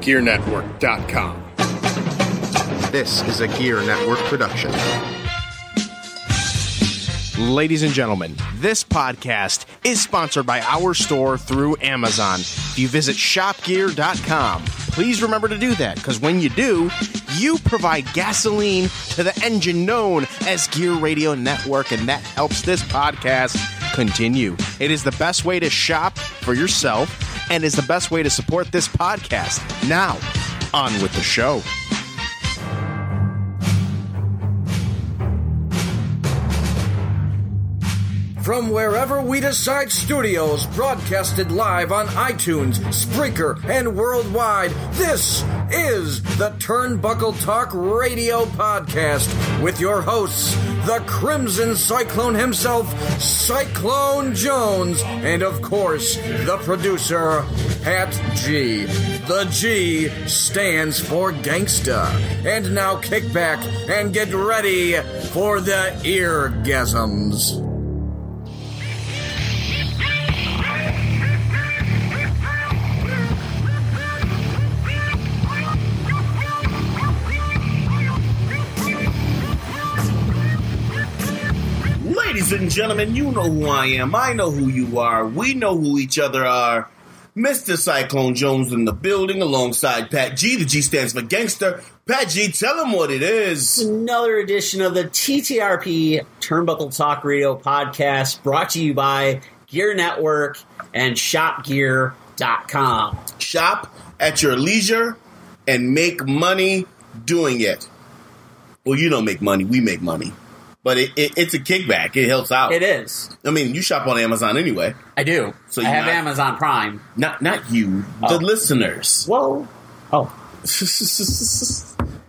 GearNetwork.com. This is a Gear Network production. Ladies and gentlemen, this podcast is sponsored by our store through Amazon. If you visit shopgear.com, please remember to do that, because when you do, you provide gasoline to the engine known as Gear Radio Network, and that helps this podcast continue. It is the best way to shop for yourself, and is the best way to support this podcast. Now, on with the show. From wherever we decide studios, broadcasted live on iTunes, Spreaker, and worldwide, this is the Turnbuckle Talk Radio Podcast with your hosts, the Crimson Cyclone himself, Cyclone Jones, and of course, the producer, Pat G. The G stands for gangsta. And now kick back and get ready for the eargasms. Ladies and gentlemen, you know who I am. I know who you are. We know who each other are. Mr. Cyclone Jones in the building alongside Pat G. The G stands for gangster. Pat G, tell him what it is. Another edition of the TTRP Turnbuckle Talk Radio Podcast, brought to you by Gear Network and shopgear.com. Shop at your leisure and make money doing it. Well, you don't make money. We make money. But it's a kickback. It helps out. It is. I mean, you shop on Amazon anyway. I do. So I have Amazon Prime. Not you. The listeners. Whoa. Oh.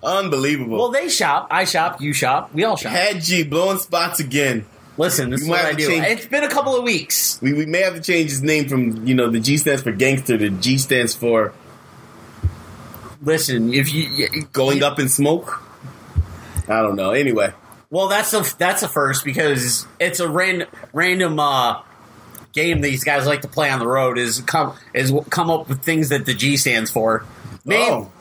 Unbelievable. Well, they shop. I shop. You shop. We all shop. Pat G blowing spots again. Listen, this is what I do. It's been a couple of weeks. We may have to change his name from, the G stands for gangster to G stands for... Listen, if you... Going up in smoke? I don't know. Anyway. Well, that's a first, because it's a random game these guys like to play on the road. Is come up with things that the G stands for. Oh,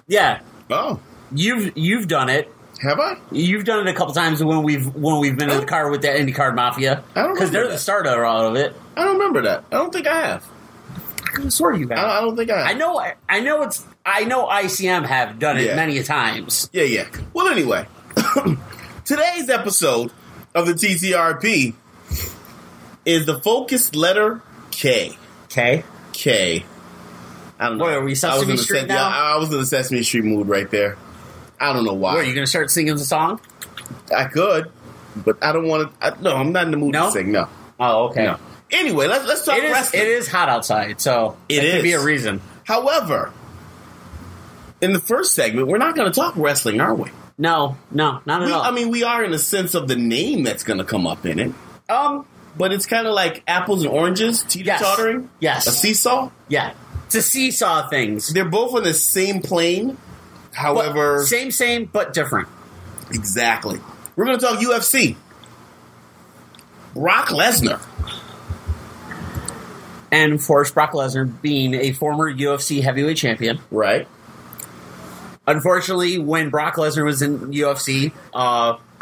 yeah. Oh, you've done it. Have I? You've done it a couple times when we've been in the car with the IndyCar Mafia. I don't because they're the starter out of it. I don't remember that. I don't think I have. I could have sworn you have. I don't think I have. I know ICM have done it many a times. Yeah. Well, anyway. Today's episode of the TTRP is the focused letter K. K? K. I don't know. What, are we Sesame Street now? I was in the Sesame Street mood right there. I don't know why. What, are you going to start singing the song? I could, but I don't want to. No, I'm not in the mood to sing, no. Oh, okay. No. Anyway, let's talk wrestling. It is hot outside, so it could be a reason. However, in the first segment, we're not going to talk wrestling, are we? No, not at all. I mean, we are in the sense of the name that's going to come up in it. But it's kind of like apples and oranges, teeter-tottering. Yes. A seesaw? Yeah. It's a seesaw things. They're both on the same plane. However... But same, but different. Exactly. We're going to talk UFC. Brock Lesnar. And of course, Brock Lesnar being a former UFC heavyweight champion. Right. Unfortunately, when Brock Lesnar was in UFC,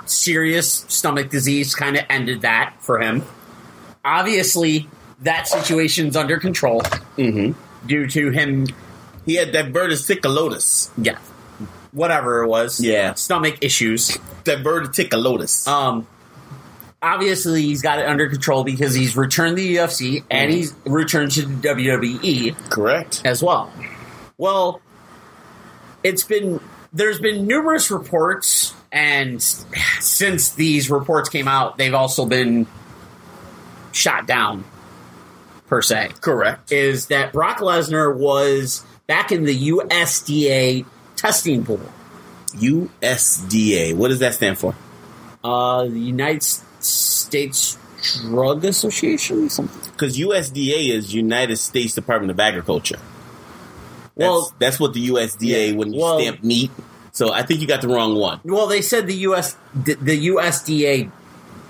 serious stomach disease kind of ended that for him. Obviously, that situation's under control due to him. He had diverticulosis. Yeah. Whatever it was. Yeah. Stomach issues. Diverticulosis. Obviously, he's got it under control because he's returned to the UFC and he's returned to the WWE. Correct. As well. Well... There's been numerous reports, and since these reports came out, they've also been shot down, per se. Correct. Is that Brock Lesnar was back in the USDA testing pool. USDA. What does that stand for? The United States Drug Association? Something. Because USDA is United States Department of Agriculture. That's what the USDA when you stamp meat. So I think you got the wrong one. Well, they said the USDA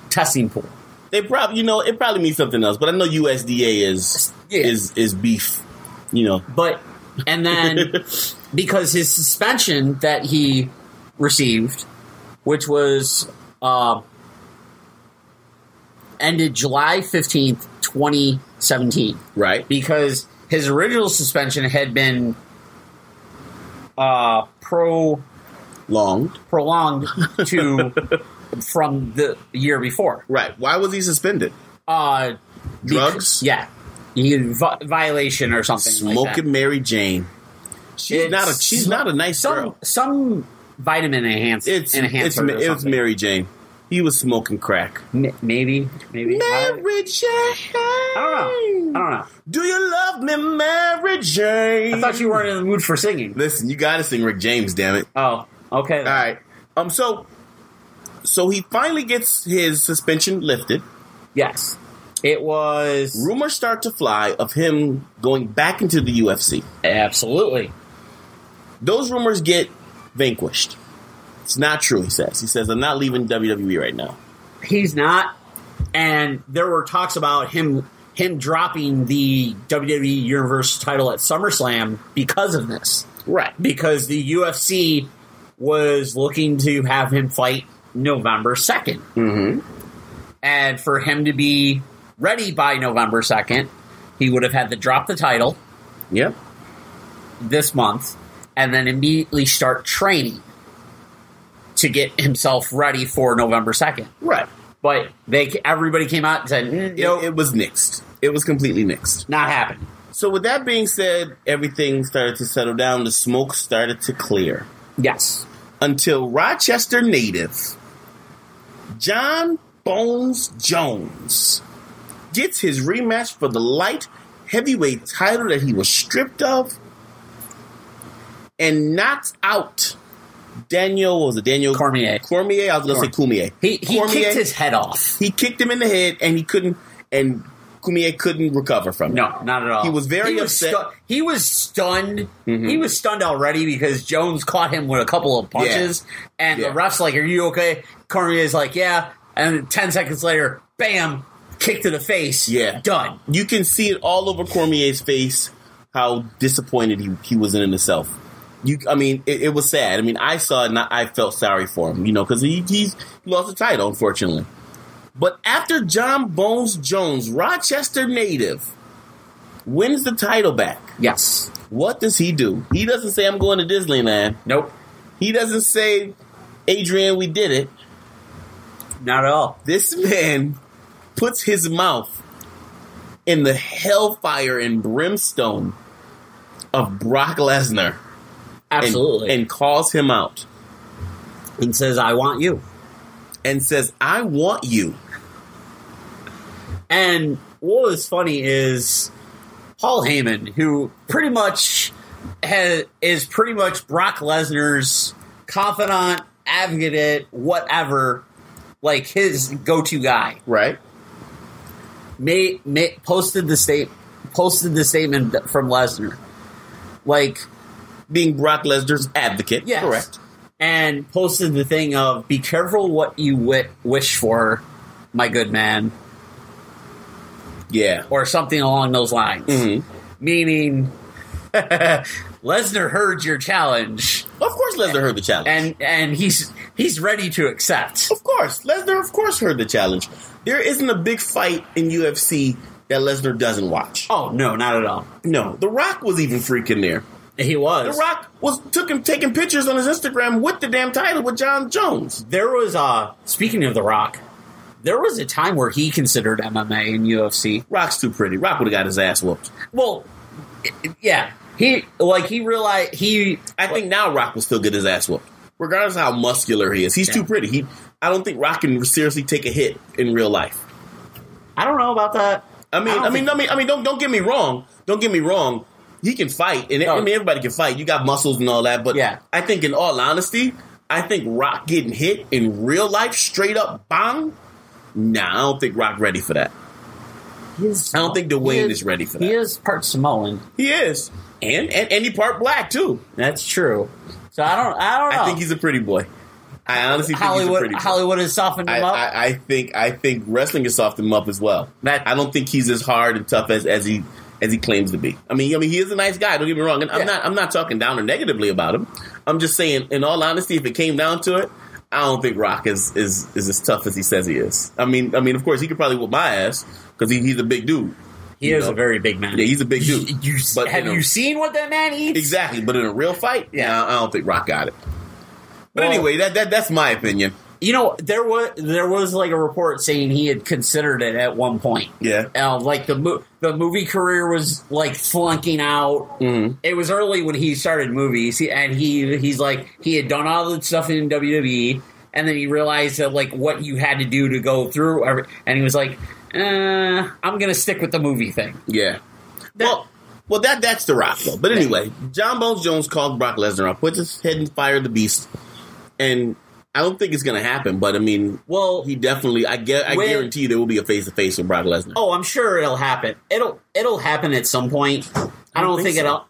testing pool. They probably, it probably means something else. But I know USDA is beef. But And then, because his suspension that he received, which was ended July 15th, 2017. Right. Because his original suspension had been prolonged to from the year before. Right. Why was he suspended? Drugs? Yeah. Violation or something Smoking like that. Mary Jane. She's not a nice girl. Some vitamin enhancer. It was Mary Jane. He was smoking crack. Maybe. Mary Jane. I don't know. Do you love me, Mary Jane? I thought you weren't in the mood for singing. Listen, you got to sing Rick James, damn it. Oh, okay. All right. So he finally gets his suspension lifted. Yes. It was... Rumors start to fly of him going back into the UFC. Absolutely. Those rumors get vanquished. It's not true, he says. He says, I'm not leaving WWE right now. He's not. And there were talks about him dropping the WWE Universal title at SummerSlam because of this. Right. Because the UFC was looking to have him fight November 2nd. Mm-hmm. And for him to be ready by November 2nd, he would have had to drop the title. Yep. This month, and then immediately start training to get himself ready for November 2nd. Right. But everybody came out and said, no. It was nixed. It was completely nixed. Not happening. So with that being said, everything started to settle down. The smoke started to clear. Yes. Until Rochester native John Bones Jones gets his rematch for the light heavyweight title that he was stripped of and knocks out Daniel Cormier. Cormier, I was going to say Cormier. He kicked his head off. He kicked him in the head, and Cormier couldn't recover from it. No, not at all. He was very upset. He was stunned. Mm-hmm. He was stunned already because Jones caught him with a couple of punches, and the ref's like, "Are you okay?" Cormier's like, "Yeah," and 10 seconds later, bam, kick to the face. Yeah, done. You can see it all over Cormier's face how disappointed he was in himself. It was sad. I mean, I saw it and I felt sorry for him, because he lost the title, unfortunately. But after John Bones Jones, Rochester native, wins the title back. Yes. What does he do? He doesn't say, I'm going to Disneyland. Nope. He doesn't say, Adrian, we did it. Not at all. This man puts his mouth in the hellfire and brimstone of Brock Lesnar. Absolutely. And calls him out. And says, I want you. And says, I want you. And what was funny is Paul Heyman, who pretty much is Brock Lesnar's confidant, advocate, whatever, like his go-to guy. Right. Posted the statement from Lesnar. Like, being Brock Lesnar's advocate. Yes. Correct. And posted the thing of, be careful what you wish for, my good man. Yeah. Or something along those lines. Mm-hmm. Meaning, Lesnar heard your challenge. Of course Lesnar heard the challenge. And he's ready to accept. Of course. Lesnar, of course, heard the challenge. There isn't a big fight in UFC that Lesnar doesn't watch. Oh, no, not at all. No. The Rock was even freaking there. He was. The Rock was taking pictures on his Instagram with the damn title with John Jones. There was, speaking of The Rock, there was a time where he considered MMA and UFC. Rock's too pretty. Rock would have got his ass whooped. Well, yeah. He realized I think now Rock will still get his ass whooped. Regardless of how muscular he is. He's too pretty. I don't think Rock can seriously take a hit in real life. I don't know about that. Don't get me wrong. Don't get me wrong. He can fight, and everybody can fight. You got muscles and all that, but I think, in all honesty, I think Rock getting hit in real life, straight up, bang. Nah, I don't think Rock ready for that. I don't think Dwayne is ready for that. He is part Samoan. He is, and he part black too. That's true. So I don't know. I think he's a pretty boy. I honestly think he's a pretty boy. Hollywood has softened him up. I think wrestling has softened him up as well. I don't think he's as hard and tough as as he claims to be. I mean, he is a nice guy. Don't get me wrong. And I'm not talking down or negatively about him. I'm just saying, in all honesty, if it came down to it, I don't think Rock is as tough as he says he is. I mean, of course, he could probably whoop my ass because he's a big dude. He is a very big man. Yeah, he's a big dude. Have you seen what that man eats? Exactly, but in a real fight, I don't think Rock got it. But anyway, that's my opinion. You know, there was like a report saying he had considered it at one point. Yeah, like the movie career was like flunking out. Mm-hmm. It was early when he started movies, and he's like he had done all the stuff in WWE, and then he realized that like what you had to do to go through, and he was like, I'm gonna stick with the movie thing. Yeah. Well, that's The Rock though. But anyway, John Bones Jones called Brock Lesnar up, puts his head and fire the beast, and I don't think it's going to happen, but I mean, he definitely. I guarantee there will be a face-to-face with Brock Lesnar. Oh, I'm sure it'll happen. It'll happen at some point. I don't think it'll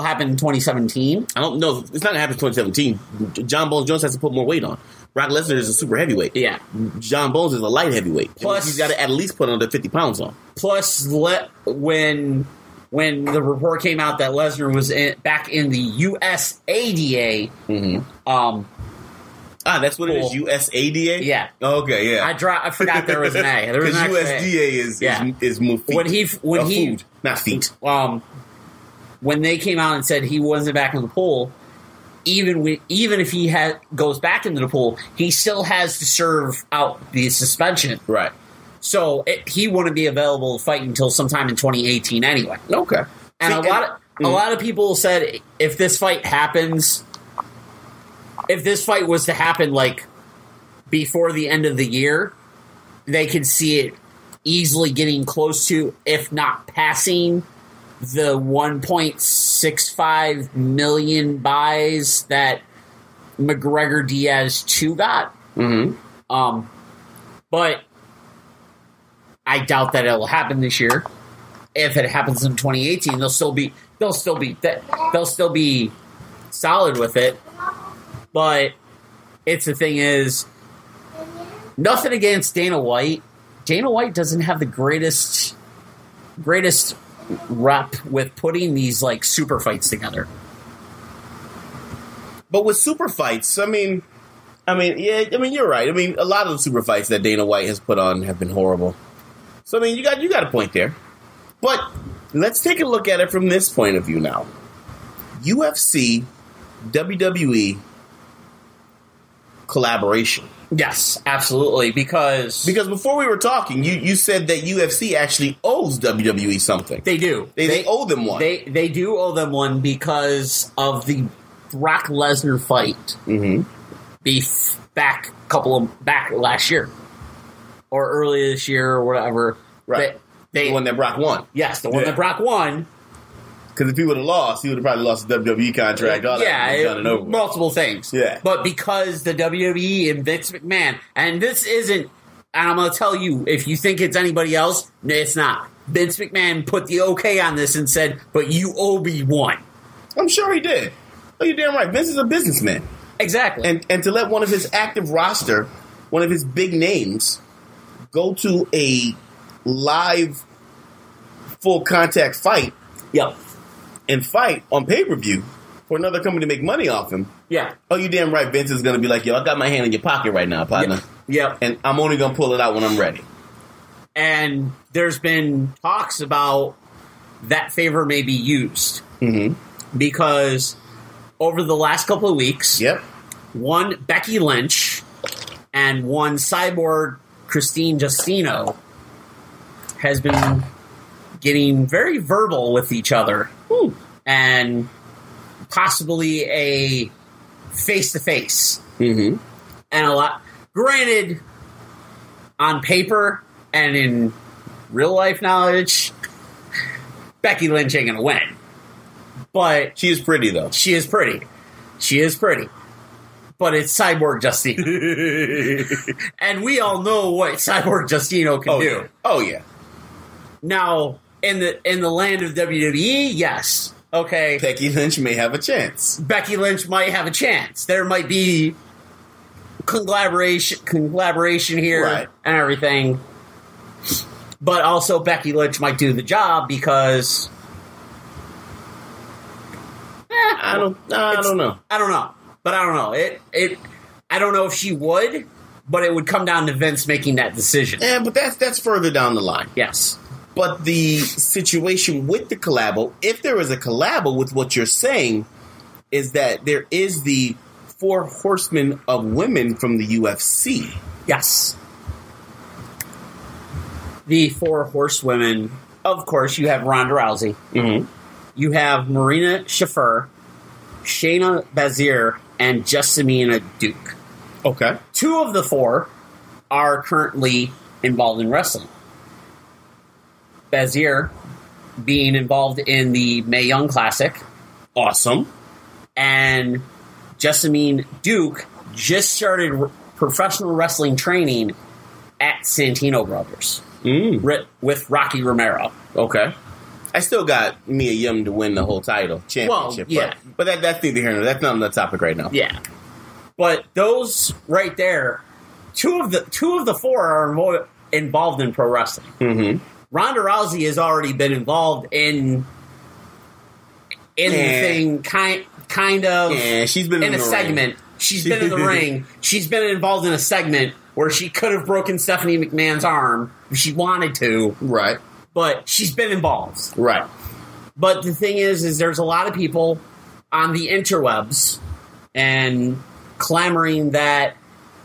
happen in 2017. I don't know. It's not going to happen in 2017. John Bones Jones has to put more weight on. Brock Lesnar is a super heavyweight. Yeah. John Bones is a light heavyweight. Plus, he's got to at least put under 50 pounds on. Plus, when the report came out that Lesnar was back in the USADA, that's what it is. USADA. Yeah. Okay. Yeah. I forgot there was an A. Because USDA is move feet. When he food, not feet. When they came out and said he wasn't back in the pool, even if he goes back into the pool, he still has to serve out the suspension. Right. So he wouldn't be available to fight until sometime in 2018 anyway. Okay. And a lot of people said if this fight was to happen like before the end of the year, they could see it easily getting close to, if not passing, the 1.65 million buys that McGregor Diaz 2 got. Mm-hmm. But I doubt that it'll happen this year. If it happens in 2018, they'll still be solid with it. But the thing is, nothing against Dana White. Dana White doesn't have the greatest rep with putting these like super fights together. But with super fights, I mean, you're right. I mean, a lot of the super fights that Dana White has put on have been horrible. So I mean, you got a point there. But let's take a look at it from this point of view now. UFC, WWE collaboration. Yes, absolutely. Because before we were talking, you said that UFC actually owes WWE something. They do. They owe them one. They do owe them one because of the Brock Lesnar fight. Mm-hmm. Back last year or earlier this year or whatever. Right. The one that Brock won. Yes, the one that Brock won. Because if he would have lost, he would have probably lost the WWE contract. All that done and over. Multiple things. Yeah. But because the WWE and Vince McMahon, and this isn't, and I'm going to tell you, if you think it's anybody else, it's not. Vince McMahon put the okay on this and said, but you owe me one. I'm sure he did. Oh, you're damn right. Vince is a businessman. Exactly. And to let one of his active roster, one of his big names, go to a live full contact fight. Yep. And fight on pay-per-view for another company to make money off him. Yeah. Oh, you damn right Vince is going to be like, yo, I got my hand in your pocket right now, partner. Yep. And I'm only going to pull it out when I'm ready. And there's been talks about that favor may be used. Mm-hmm. Because over the last couple of weeks, one Becky Lynch and one Cyborg Christine Justino has been getting very verbal with each other. Ooh. And possibly a face-to-face. Mm-hmm. And a lot. Granted, on paper and in real-life knowledge, Becky Lynch ain't gonna win. But she is pretty, though. She is pretty. But it's Cyborg Justino. And we all know what Cyborg Justino can do. Yeah. Oh, yeah. Now, in the land of WWE, yes. Okay. Becky Lynch may have a chance. Becky Lynch might have a chance. There might be collaboration here and everything. But also Becky Lynch might do the job because I don't know. I don't know. But I don't know. I don't know if she would, but it would come down to Vince making that decision. Yeah, but that's further down the line. Yes. But the situation with the collabo, if there is a collabo with what you're saying, is that there is the 4 horsemen of women from the UFC. Yes. The 4 horsewomen, of course, you have Ronda Rousey. Mm-hmm. You have Marina Shafir, Shayna Baszler, and Jessamine Duke. Okay. 2 of the 4 are currently involved in wrestling. Baszler being involved in the Mae Young Classic. Awesome. And Jessamine Duke just started professional wrestling training at Santino Brothers with Rocky Romero. Okay. I still got Mia Yim to win the whole title championship. Well, yeah. But that's neither here nor there. That's not on the topic right now. Yeah. But those right there, two of the 4 are involved in pro wrestling. Mm-hmm. Ronda Rousey has already been involved in the thing, kind of. Yeah, she's been in a the segment. Ring. She's been in the ring. She's been involved in a segment where she could have broken Stephanie McMahon's arm if she wanted to. Right. But she's been involved. Right. But the thing is there's a lot of people on the interwebs and clamoring that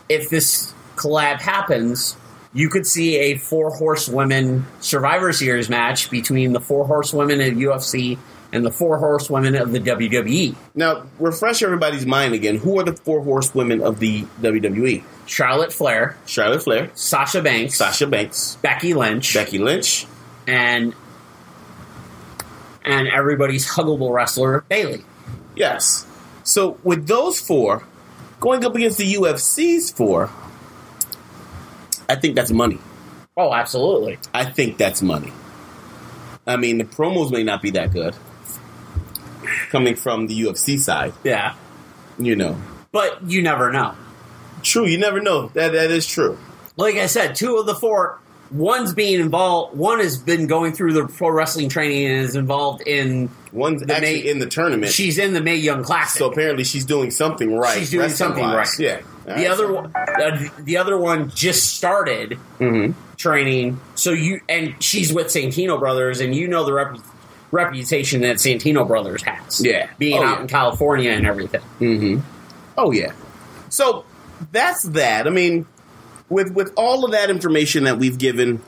if this collab happens, you could see a 4 horsewomen Survivor Series match between the 4 horsewomen of UFC and the 4 horsewomen of the WWE. Now, refresh everybody's mind again. Who are the 4 horsewomen of the WWE? Charlotte Flair, Sasha Banks, Becky Lynch, and everybody's huggable wrestler, Bayley. Yes. So with those 4 going up against the UFC's 4, I think that's money. Oh, absolutely. I think that's money. I mean, the promos may not be that good coming from the UFC side. Yeah. You know. But you never know. True, you never know. That is true. Like I said, 2 of the 4, one's being involved, one has been going through the pro wrestling training and is involved in... One's actually in the tournament. She's in the Mae Young Classic. So apparently she's doing something right. She's doing something right. Yeah. The other one just started training. So she's with Santino Brothers, and you know the reputation that Santino Brothers has. Yeah. Being out in California and everything. Mm-hmm. Oh, yeah. So that's that. I mean, with all of that information that we've given,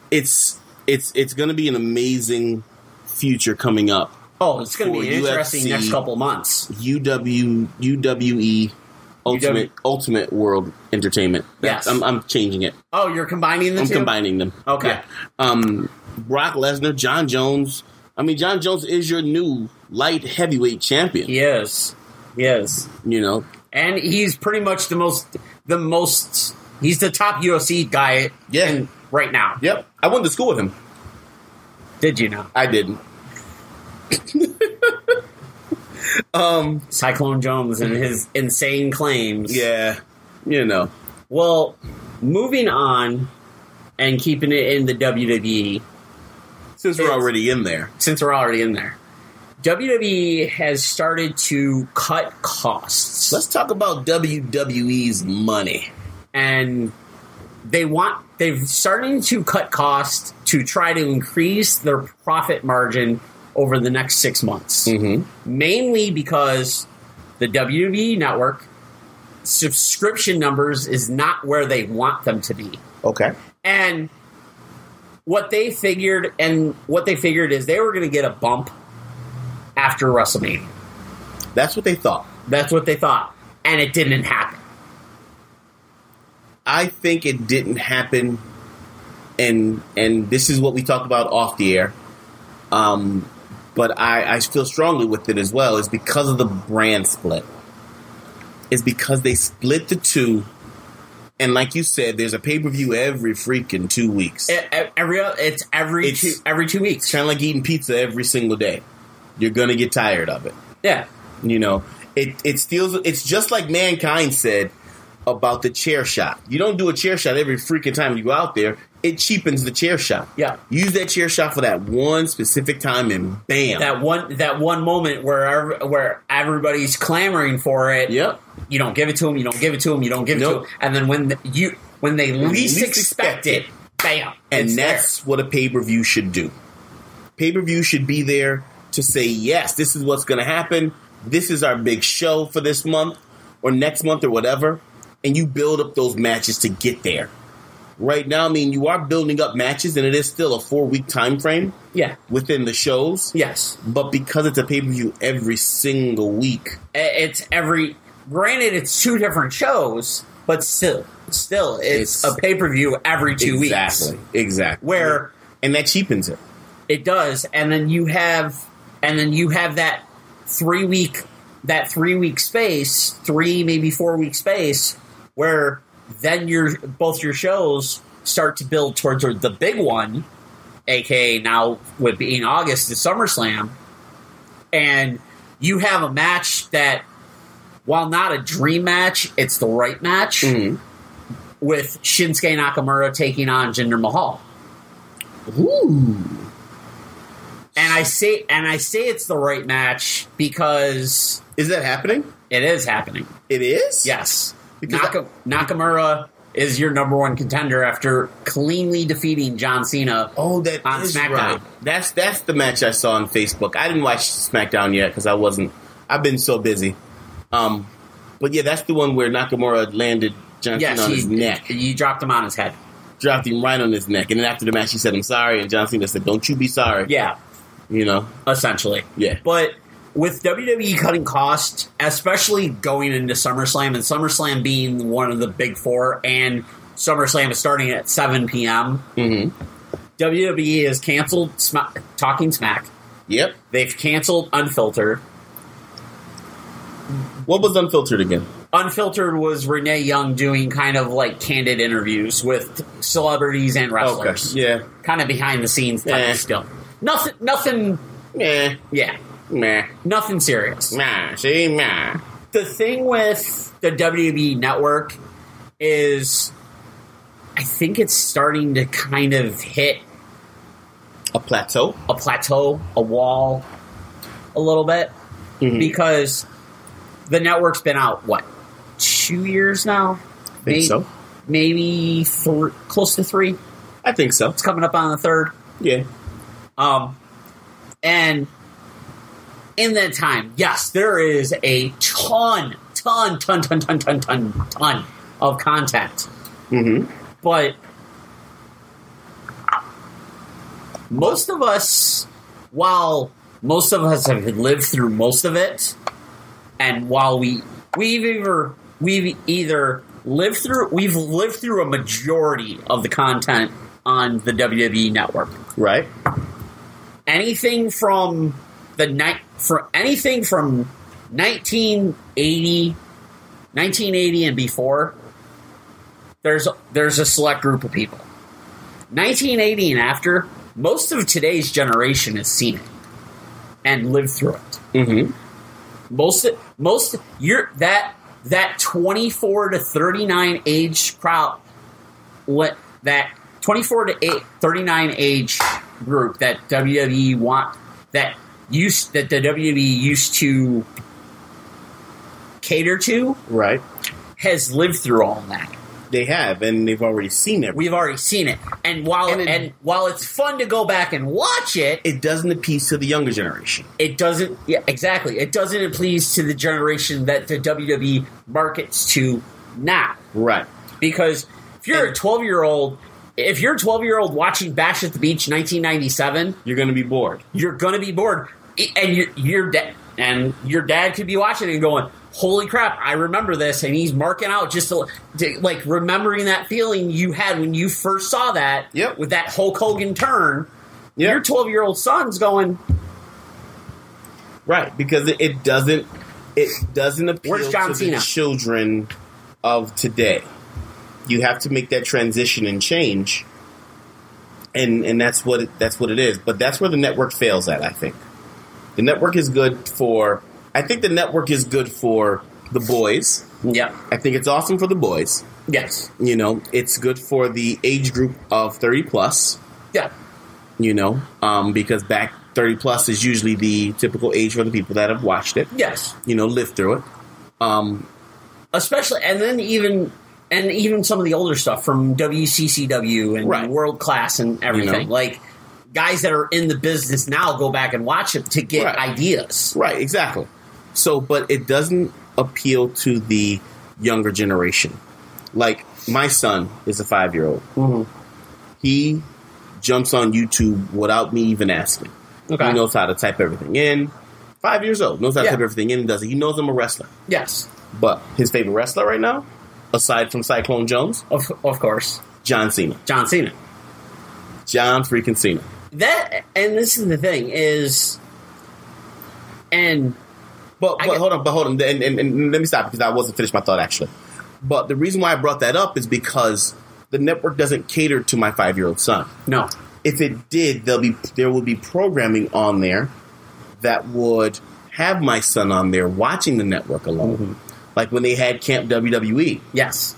it's going to be an amazing future coming up. Oh, it's going to be an interesting next couple months. UWE Ultimate World Entertainment. Yes. I'm changing it. Oh, you're combining them? I'm combining them. Okay. Yeah. Brock Lesnar, John Jones. I mean, John Jones is your new light heavyweight champion. He is. You know. And he's pretty much the most he's the top UFC guy right now. Yep. I went to school with him. Did you know? I didn't. Cyclone Jones and his insane claims. Yeah, you know. Well, moving on and keeping it in the WWE. Since we're already in there. WWE has started to cut costs. Let's talk about WWE's money. And they've starting to cut costs to try to increase their profit margin over the next 6 months. Mm-hmm. Mainly because the WWE network subscription numbers is not where they want them to be. Okay. And what they figured is they were going to get a bump after WrestleMania. That's what they thought. And it didn't happen. I think it didn't happen, and this is what we talked about off the air. But I feel strongly with it as well. It's because of the brand split. It's because they split the two, and like you said, there's a pay-per-view every freaking 2 weeks. It's every 2 weeks. Kind of like eating pizza every single day. You're gonna get tired of it. Yeah, you know it steals. It's just like Mankind said. about the chair shot. You don't do a chair shot every freaking time you go out there. It cheapens the chair shot. Yeah. Use that chair shot for that one specific time and bam. That one moment where everybody's clamoring for it. Yep. You don't give it to them, you don't give it to them, you don't give it to them. And then when they least expect it, bam. And that's what a pay-per-view should do. Pay-per-view should be there to say, yes, this is what's going to happen. This is our big show for this month or next month or whatever. And you build up those matches to get there. Right now, I mean, you are building up matches, and it is still a 4-week time frame. Yeah. Within the shows. Yes. But because it's a pay-per-view every single week. Granted, it's 2 different shows, but still, it's a pay-per-view every 2 weeks. Exactly. And that cheapens it. It does. And then you have that 3-week space, 3, maybe 4-week space, where then both your shows start to build towards the big one, aka now with being August, the SummerSlam, and you have a match that, while not a dream match, it's the right match, with Shinsuke Nakamura taking on Jinder Mahal. Ooh. And I say it's the right match because... Is that happening? It is happening. It is? Yes. Nakamura is your number 1 contender after cleanly defeating John Cena on SmackDown. Right. That's the match I saw on Facebook. I didn't watch SmackDown yet because I've been so busy. But yeah, that's the one where Nakamura landed John Cena on his neck. You dropped him on his head. Dropped him right on his neck. And then after the match, he said, "I'm sorry." And John Cena said, "Don't you be sorry." Yeah. You know? Essentially. Yeah. But with WWE cutting costs, especially going into SummerSlam, and SummerSlam being one of the big 4, and SummerSlam is starting at 7 p.m., WWE has canceled Talking Smack. Yep. They've canceled Unfiltered. What was Unfiltered again? Unfiltered was Renee Young doing kind of like candid interviews with celebrities and wrestlers. Okay. Yeah. Kind of behind the scenes type of stuff. Nothing. Yeah. Yeah. Meh. Nothing serious. Meh. The thing with the WWE Network is I think it's starting to kind of hit a plateau, a wall a little bit, because the network's been out, 2 years now? I think so. Maybe close to 3. I think so. It's coming up on the 3rd. Yeah. And in that time, yes, there is a ton of content. But most of us, while most of us have lived through most of it, and while we've either lived through a majority of the content on the WWE Network, right? Anything from 1980 and before, there's a select group of people. 1980 and after, most of today's generation has seen it and lived through it. Most that 24 to 39 age crowd, that 24 to 39 age group that WWE that the WWE used to cater to, right, has lived through all that. They have, and they've already seen it. We've already seen it, and while it's fun to go back and watch it, it doesn't appeal to the younger generation. It doesn't. Yeah, exactly. It doesn't appeal to the generation that the WWE markets to now. Right. Because if you're a 12-year-old watching Bash at the Beach 1997, you're going to be bored. You're going to be bored, and your dad could be watching it and going, "Holy crap, I remember this," and he's marking out just to like remembering that feeling you had when you first saw that. Yep. With that Hulk Hogan turn. Yep. Your 12-year-old son's going, right, because it doesn't appeal to the children of today. You have to make that transition and change, and that's what it is. But that's where the network fails at. I think the network is good for the boys. Yep. I think it's awesome for the boys. Yes. You know, it's good for the age group of 30 plus. Yeah. You know, because back 30 plus is usually the typical age for the people that have watched it. Yes. You know, lived through it. Especially, and then even some of the older stuff from WCCW and World Class and everything. You know? Like, guys that are in the business now go back and watch it to get ideas. Right, exactly. So, but it doesn't appeal to the younger generation. Like, my son is a 5-year-old. Mm-hmm. He jumps on YouTube without me even asking. Okay. He knows how to type everything in. 5 years old. Knows how to type everything in and does it. He knows I'm a wrestler. Yes. But his favorite wrestler right now, aside from Cyclone Jones? Of course. John Cena. John Cena. John freaking Cena. That, and this is the thing, is... But hold on, and let me stop because I wasn't finished my thought, actually. But the reason why I brought that up is because the network doesn't cater to my 5-year-old son. No. If it did, there would be programming on there that would have my son on there watching the network alone. Mm-hmm. Like when they had Camp WWE. Yes.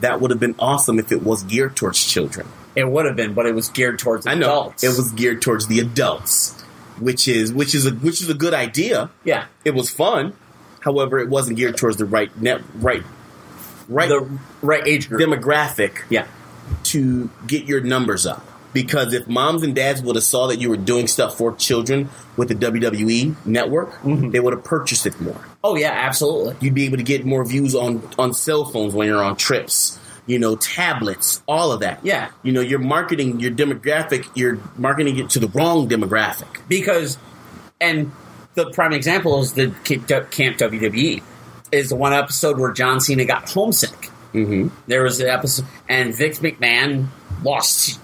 That would have been awesome if it was geared towards children. It would have been, but it was geared towards adults. It was geared towards the adults, which is a good idea. Yeah. It was fun. However, it wasn't geared towards the right age group demographic. Yeah. To get your numbers up. Because if moms and dads would have saw that you were doing stuff for children with the WWE network, mm-hmm. they would have purchased it more. Oh, yeah, absolutely. You'd be able to get more views on cell phones when you're on trips, you know, tablets, all of that. Yeah. You know, you're marketing your demographic, you're marketing it to the wrong demographic. Because, and the prime example is the Camp WWE, is the one episode where John Cena got homesick. Mm-hmm. There was an episode, and Vince McMahon lost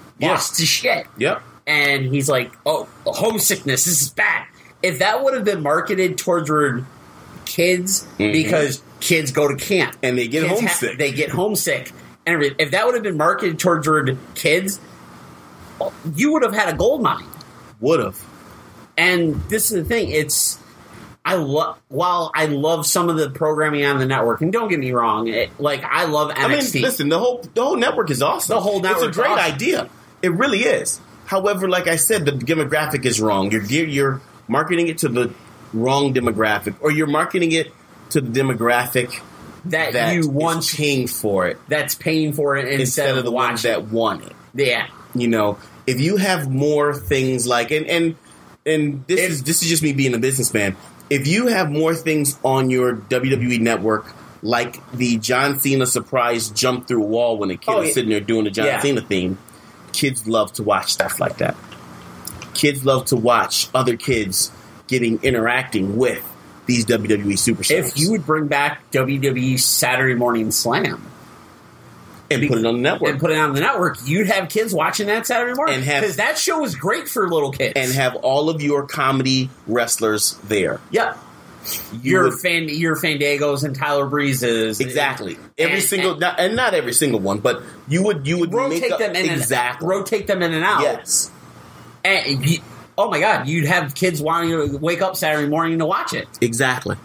his shit. Yep. And he's like, oh, homesickness, this is bad. If that would have been marketed towards kids, mm-hmm. because kids go to camp. And they get homesick. They get homesick. And everything. If that would have been marketed towards kids, you would have had a gold mine. Would have. And this is the thing, while I love some of the programming on the network, and don't get me wrong, I love NXT. I mean, listen, the whole network is awesome. The whole network is a great awesome. idea. It really is. However, like I said, the demographic is wrong. You're marketing it to the wrong demographic, or you're marketing it to the demographic that you want, paying for it. That's paying for it instead of the ones that want it. Yeah. You know, if you have more things like and this is just me being a businessman. If you have more things on your WWE network, like the John Cena surprise jump through a wall when a kid is sitting there doing the John Cena theme, kids love to watch stuff like that. Kids love to watch other kids interacting with these WWE superstars. If you would bring back WWE Saturday Morning Slam and put it on the network, you'd have kids watching that Saturday morning, because that show is great for little kids, and have all of your comedy wrestlers there. Yeah, your Fandagos and Tyler Breezes, exactly. Not every single one, but you would rotate them in and out. Yes, and oh my God, you'd have kids wanting to wake up Saturday morning to watch it. Exactly.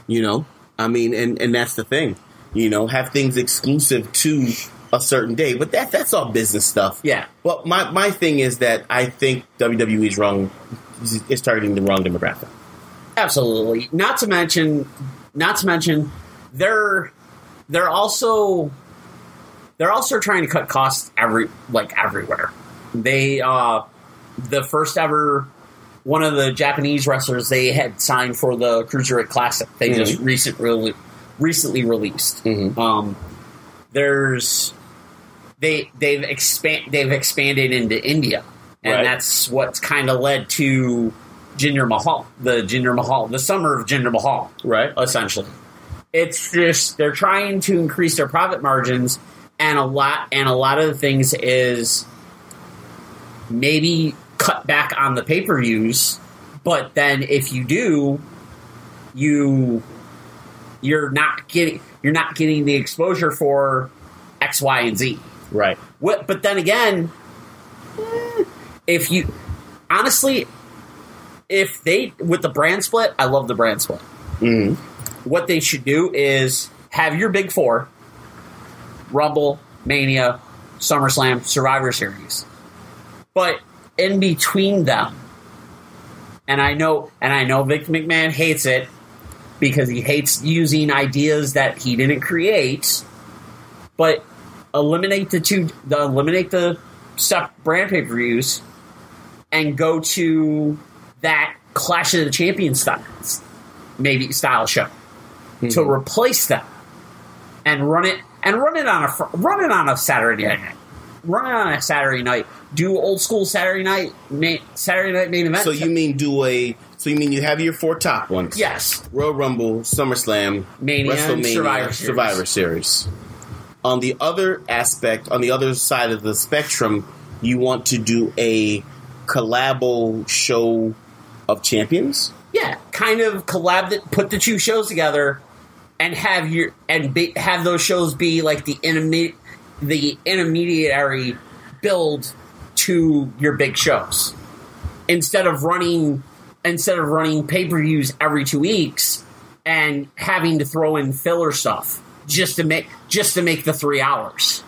You know, I mean, and that's the thing. You know, have things exclusive to a certain day. But that's all business stuff. Yeah. Well, my thing is that I think WWE is wrong. Is targeting the wrong demographic. Absolutely. Not to mention, they're also trying to cut costs everywhere. They the first ever one of the Japanese wrestlers they had signed for the Cruiserweight Classic. They mm-hmm. just recently released. Mm-hmm. They've expanded into India, and that's what's kind of led to the summer of Jinder Mahal, right? Essentially, it's just they're trying to increase their profit margins, and a lot of the things is maybe cut back on the pay-per-views, but then if you do, you're not getting the exposure for X, Y, and Z. Right. But then again, if they with the brand split, I love the brand split. Mm-hmm. what they should do is have your big four: Rumble, Mania, SummerSlam, Survivor Series. But in between them, and I know Vince McMahon hates it because he hates using ideas that he didn't create. But eliminate the brand pay-per-views and go to that Clash of the Champions style show to replace them and run it on a Saturday night. Run it on a Saturday night. Do old school Saturday night main event. So you mean you have your four top ones? Yes. Royal Rumble, SummerSlam, Mania, WrestleMania, Survivor Series. On the other side of the spectrum, you want to do a collabo show of champions? Yeah, kind of put the two shows together and have those shows be like the intermediary build to your big shows. Instead of running pay-per-views every 2 weeks and having to throw in filler stuff just to make the 3 hours.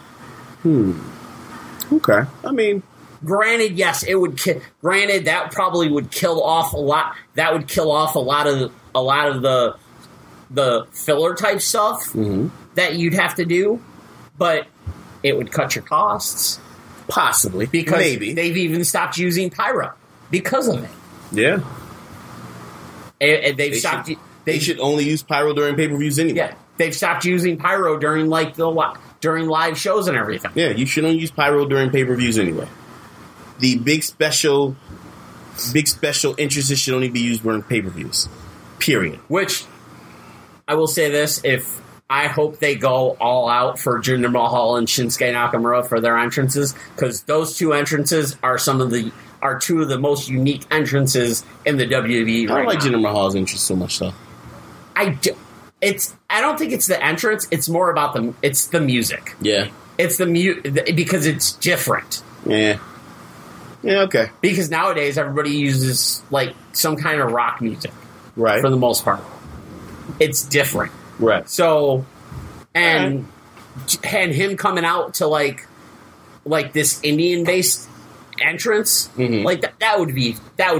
Okay. I mean, granted, yes, it would. Granted, that probably would kill off a lot. That would kill off a lot of the filler type stuff that you'd have to do, but it would cut your costs. Possibly, because maybe they've even stopped using pyro because of it. Yeah, and they should only use pyro during pay-per-views anyway. Yeah, they've stopped using pyro during live shows and everything. Yeah, you should only use pyro during pay-per-views anyway. The big special entrances should only be used during pay-per-views. Period. Which, I will say this, I hope they go all out for Jinder Mahal and Shinsuke Nakamura for their entrances, because those two entrances are two of the most unique entrances in the WWE. I don't like Jinder Mahal's entrance so much, though. I don't think it's the entrance. It's more about it's the music. Yeah, it's because it's different. Yeah. Yeah. Okay. Because nowadays everybody uses like some kind of rock music, right? For the most part, it's different. Right. So, and him coming out to like this Indian-based entrance, like that would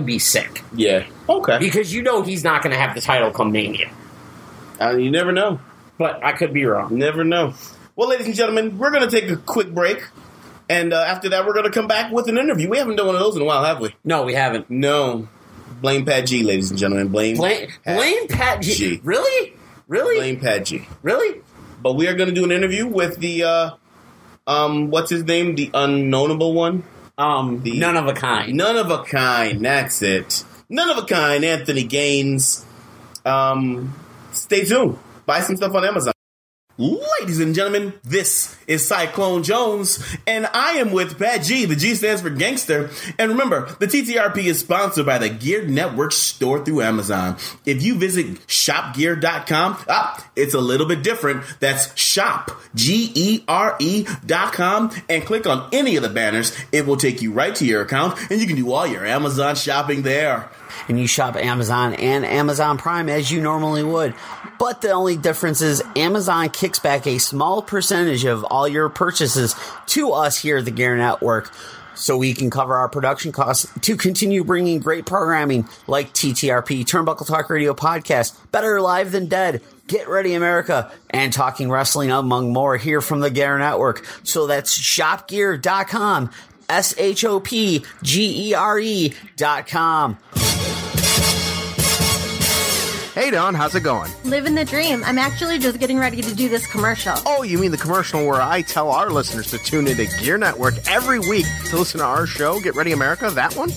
be sick. Yeah. Okay. Because he's not going to have the title come Mania. You never know. But I could be wrong. Never know. Well, ladies and gentlemen, we're going to take a quick break, and after that, we're going to come back with an interview. We haven't done one of those in a while, have we? No, we haven't. No. Blame Pat G, ladies and gentlemen. Blame Pat G. Really? Blame Pat G. Really? But we are going to do an interview with the, what's his name? The unknowable one? None of a kind. None of a kind. That's it. None of a kind. Anthony Gaines. Stay tuned. Buy some stuff on Amazon. Ladies and gentlemen, this is Cyclone Jones, and I am with Pat G. The G stands for gangster. And remember, the TTRP is sponsored by the Gear Network store through Amazon. If you visit shopgear.com, it's a little bit different. That's shop, GERE.com, and click on any of the banners. It will take you right to your account, and you can do all your Amazon shopping there. And you shop Amazon and Amazon Prime as you normally would. But the only difference is Amazon kicks back a small percentage of all your purchases to us here at the Gear Network, so we can cover our production costs to continue bringing great programming like TTRP, Turnbuckle Talk Radio Podcast, Better Live Than Dead, Get Ready America, and Talking Wrestling, among more, here from the Gear Network. So that's shopgear.com, SHOPGERE.com. Hey, Don, how's it going? Living the dream. I'm actually just getting ready to do this commercial. Oh, you mean the commercial where I tell our listeners to tune into Gear Network every week to listen to our show, Get Ready America? That one?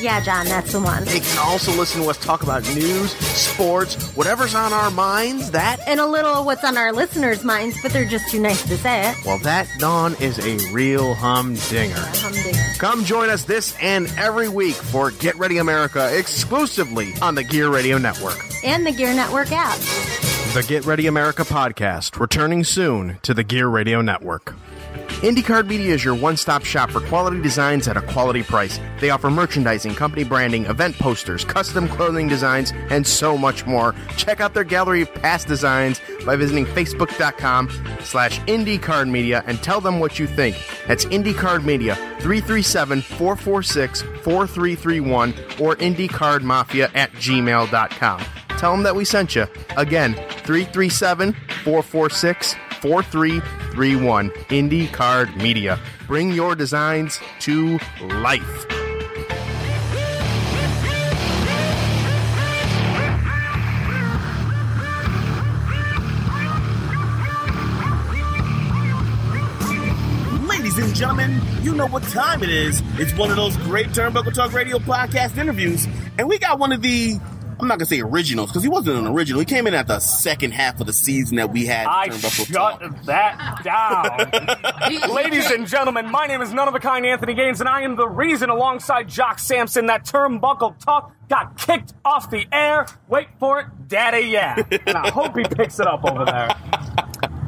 Yeah, John, that's the one. They can also listen to us talk about news, sports, whatever's on our minds, that. And a little of what's on our listeners' minds, but they're just too nice to say it. Well, that, Dawn, is a real humdinger. Humdinger. Come join us this and every week for Get Ready America exclusively on the Gear Radio Network. And the Gear Network app. The Get Ready America podcast, returning soon to the Gear Radio Network. IndyCard Media is your one-stop shop for quality designs at a quality price. They offer merchandising, company branding, event posters, custom clothing designs, and so much more. Check out their gallery of past designs by visiting facebook.com/IndyCard Media and tell them what you think. That's IndyCard Media, 337-446-4331 or IndyCardMafia@gmail.com. Tell them that we sent you. Again, 337-446-4331. IndyCard Media. Bring your designs to life. Ladies and gentlemen, you know what time it is. It's one of those great Turnbuckle Talk Radio podcast interviews, and we got one of the, I'm not going to say originals, because he wasn't an original. He came in at the second half of the season that we had. I Turnbuckle shut Talk. that down. Ladies and gentlemen, my name is none of a kind Anthony Gaines, and I am the reason, alongside Jock Sampson, that Turnbuckle Talk got kicked off the air. Wait for it, Daddy, yeah. And I hope he picks it up over there.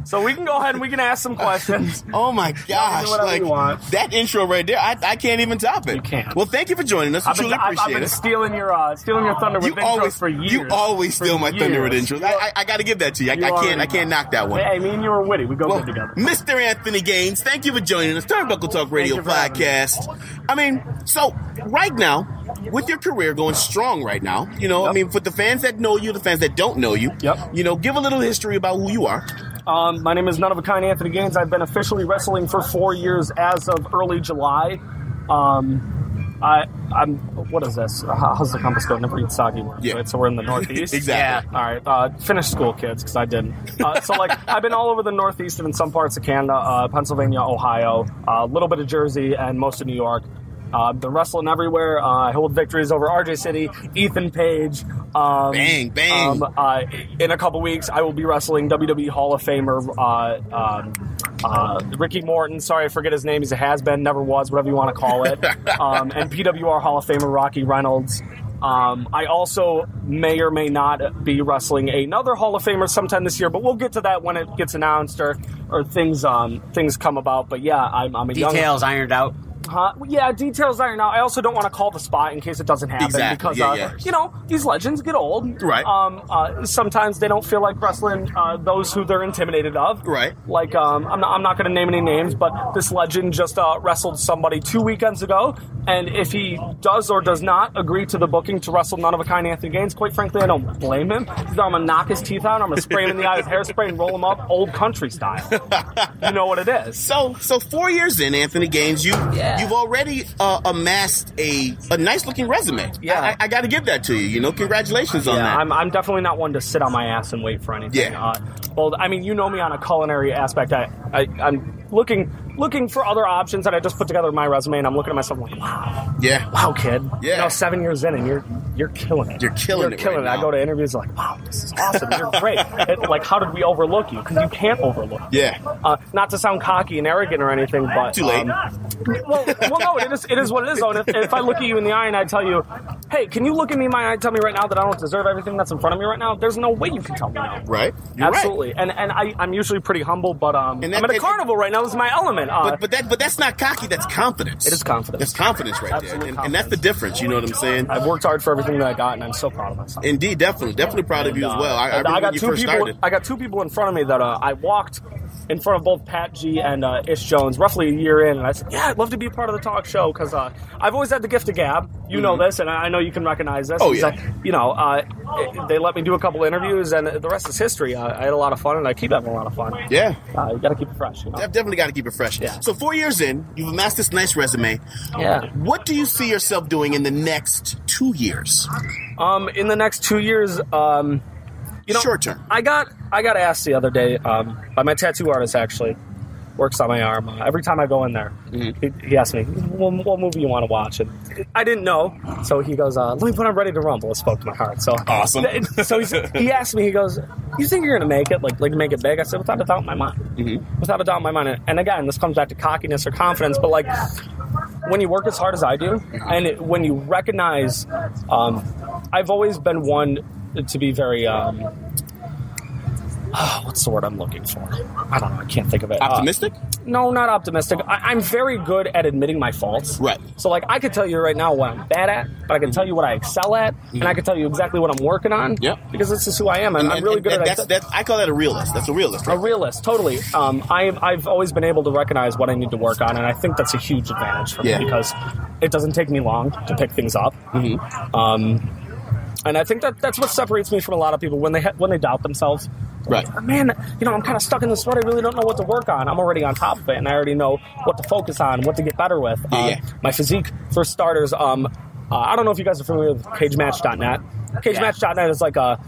So we can go ahead and we can ask some questions. Oh my gosh! Whatever you want. That intro right there, I can't even top it. You can't. Well, thank you for joining us. We truly appreciate I've been it. stealing your thunder with intros for years. You always steal my thunder with intros. I got to give that to you. I can't knock that one. Hey, me and you are witty. We go good together. Mr. Anthony Gaines, thank you for joining us. Turnbuckle Talk Radio podcast. I mean, so right now, with your career going strong right now, you know, I mean, for the fans that know you, the fans that don't know you, you know, give a little history about who you are. My name is none of a kind Anthony Gaines. I've been officially wrestling for 4 years as of early July. I'm what is this? How's the compass go? Never eat soggy worms, right? So we're in the Northeast. Exactly. Yeah. All right. Finished school, kids, because I didn't. So like I've been all over the Northeast and in some parts of Canada, Pennsylvania, Ohio, a little bit of Jersey, and most of New York. Been wrestling everywhere. I hold victories over RJ City, Ethan Page. Bang, bang. In a couple weeks, I will be wrestling WWE Hall of Famer Ricky Morton. Sorry, I forget his name. He's a has-been, never was, whatever you want to call it. And PWR Hall of Famer Rocky Reynolds. I also may or may not be wrestling another Hall of Famer sometime this year, but we'll get to that when it gets announced or things come about. But yeah, I'm a Details ironed out. Yeah, details ironed out. I also don't want to call the spot in case it doesn't happen because you know, these legends get old. Right. Sometimes they don't feel like wrestling those who they're intimidated of. Right. Like I'm not going to name any names, but this legend just wrestled somebody 2 weekends ago, and if he does or does not agree to the booking to wrestle none of a kind Anthony Gaines, quite frankly, I don't blame him. I'm going to knock his teeth out. I'm going to spray him in the eye with hairspray and roll him up old country style. You know what it is. So 4 years in, Anthony Gaines, you've already amassed a nice looking resume. Yeah, I got to give that to you. You know, congratulations on that. I'm definitely not one to sit on my ass and wait for anything. Yeah. Well, I mean, you know me on a culinary aspect. I'm looking for other options, and I just put together my resume, and I'm looking at myself like, wow, kid. Yeah. You know, 7 years in, and you're killing it. You're killing it. Right now. I go to interviews like, wow, this is awesome. You're great. Like, how did we overlook you? Because you can't overlook. Yeah. Not to sound cocky and arrogant or anything, but too late. Well, no, it is what it is. Though, and if I look at you in the eye and I tell you, hey, can you look at me in my eye and tell me right now that I don't deserve everything that's in front of me right now? There's no way you can tell me no. Right. You're absolutely. Right. And I'm usually pretty humble, but I'm at a carnival right now. This is my element. But that's not cocky. That's confidence. It is confidence. That's confidence right there, and that's the difference. You know what I'm saying? I've worked hard for everything that I got, and I'm so proud of myself. Indeed, definitely proud of you as well. I got two people in front of me that I walked in front of both Pat G and Ish Jones roughly a year in, and I said, yeah, I'd love to be a part of the talk show, because I've always had the gift of gab. You know this, and I know you can recognize this. Oh, yeah. They let me do a couple interviews, and the rest is history. I had a lot of fun, and I keep having a lot of fun. Yeah. You got to keep it fresh. You know? Definitely got to keep it fresh. Yeah. So 4 years in, you've amassed this nice resume. Yeah. What do you see yourself doing in the next 2 years? In the next 2 years, short term. I got asked the other day by my tattoo artist, actually, works on my arm. Every time I go in there, he asks me, what movie you want to watch? And I didn't know, so he goes, let me put on Ready to Rumble. It spoke to my heart. So awesome. So he asked me, he goes, you think you're going to make it, like make it big? I said, without a doubt in my mind. Mm-hmm. Without a doubt in my mind. And again, this comes back to cockiness or confidence, but like, when you work as hard as I do, and when you recognize, I've always been one to be very, what's the word I'm looking for? I don't know. I can't think of it. Optimistic? No, not optimistic. I'm very good at admitting my faults. Right. So, like, I could tell you right now what I'm bad at, but I can tell you what I excel at, and I can tell you exactly what I'm working on. Yep. Because this is who I am. I'm really good at that. I call that a realist. That's a realist. A realist, totally. I've always been able to recognize what I need to work on, and I think that's a huge advantage for me because it doesn't take me long to pick things up. And I think that's what separates me from a lot of people when they doubt themselves. Right. Man, I'm kind of stuck in this rut. I really don't know what to work on. I'm already on top of it, and I already know what to focus on, what to get better with. My physique, for starters, I don't know if you guys are familiar with cagematch.net. Cagematch.net is like a...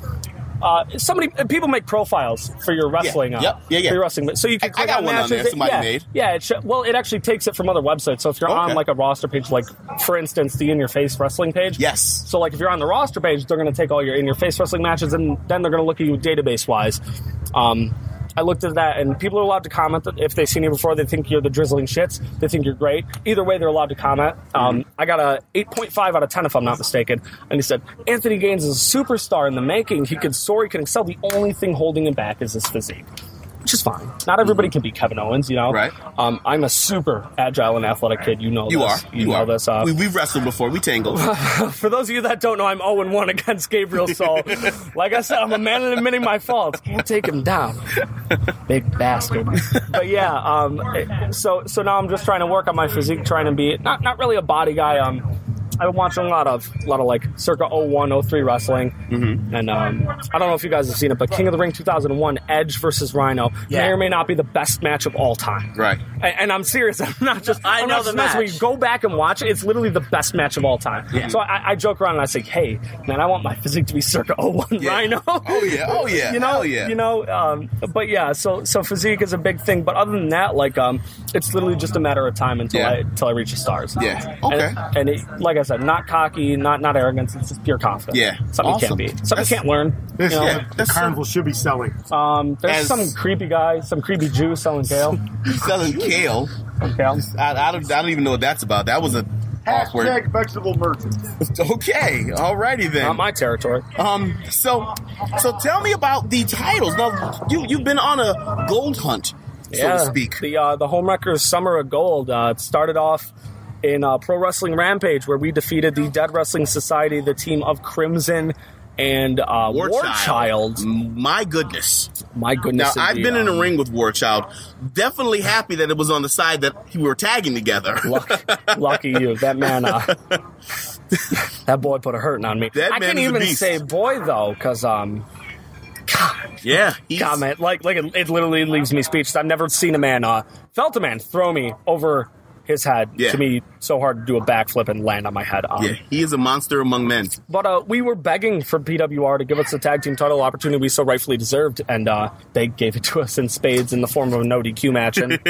people make profiles for your wrestling. For your wrestling, so you can click on matches. On there, somebody made. Yeah, it actually takes it from other websites. So if you're on like a roster page, like for instance the In Your Face wrestling page. Yes. So like if you're on the roster page, they're going to take all your In Your Face wrestling matches, and then they're going to look at you database wise. I looked at that, and people are allowed to comment that if they've seen you before, they think you're the drizzling shits. They think you're great. Either way, they're allowed to comment. I got a 8.5 out of 10, if I'm not mistaken. And he said, Anthony Gaines is a superstar in the making. He can soar, he can excel. The only thing holding him back is his physique. Which is fine. Not everybody can be Kevin Owens, Right. I'm a super agile and athletic kid. You know this. You know this. We've wrestled before. We tangled. For those of you that don't know, I'm 0-1 against Gabriel Sol. Like I said, I'm a man in admitting my faults. Can't take him down. Big bastard. But yeah, so now I'm just trying to work on my physique, trying to be not really a body guy. I've been watching a lot of like circa 01, 03 wrestling, and I don't know if you guys have seen it, but King of the Ring 2001, Edge versus Rhino may or may not be the best match of all time. Right. And I'm serious. I'm not just. I know the match. When you go back and watch it, it's literally the best match of all time. Yeah. So I joke around and I say, hey, man, I want my physique to be circa 01 Rhino. Oh yeah. But yeah, so physique is a big thing. But other than that, like, it's literally just a matter of time until I reach the stars. Yeah. Okay. And like I said, not cocky, not arrogance. It's just pure confidence. Yeah. Something you can't be. Something you can't learn. The carnival should be selling. There's some creepy guy, some creepy Jew selling kale. Selling kale. Kale. I don't even know what that's about. That was a awkward. Hashtag vegetable merchant. Okay. Alrighty then. Not my territory. So tell me about the titles. Now you've been on a gold hunt, so to speak. The Homewreckers Summer of Gold. It started off in Pro Wrestling Rampage, where we defeated the Dead Wrestling Society, the team of Crimson and War Child. My goodness. Now, I've been in the ring with War Child. Definitely happy that it was on the side that we were tagging together. Lucky you. That man, that boy put a hurting on me. I can't even say boy, though, because, God. Yeah. God, man. Like it literally leaves me speechless. I've never seen a man, felt a man throw me over his head to me so hard to do a backflip and land on my head. He is a monster among men. But we were begging for PWR to give us the tag team title opportunity we so rightfully deserved, and they gave it to us in spades in the form of a no DQ match. And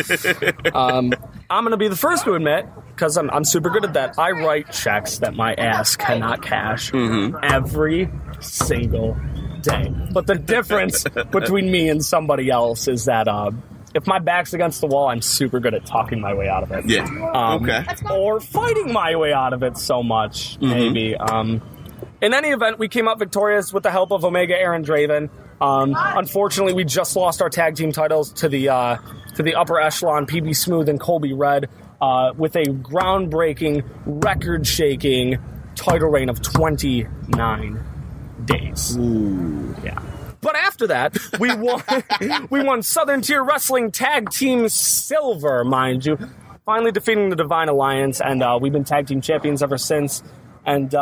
I'm going to be the first to admit, because I'm super good at that, I write checks that my ass cannot cash every single day. But the difference between me and somebody else is that if my back's against the wall, I'm super good at talking my way out of it. Yeah. Or fighting my way out of it so much, maybe. In any event, we came out victorious with the help of Omega Aaron Draven. Unfortunately, we just lost our tag team titles to the upper echelon, PB Smooth and Colby Red, with a groundbreaking, record-shaking title reign of 29 days. Ooh. Yeah. But after that, we won Southern Tier Wrestling Tag Team Silver, mind you, finally defeating the Divine Alliance, and we've been Tag Team Champions ever since. And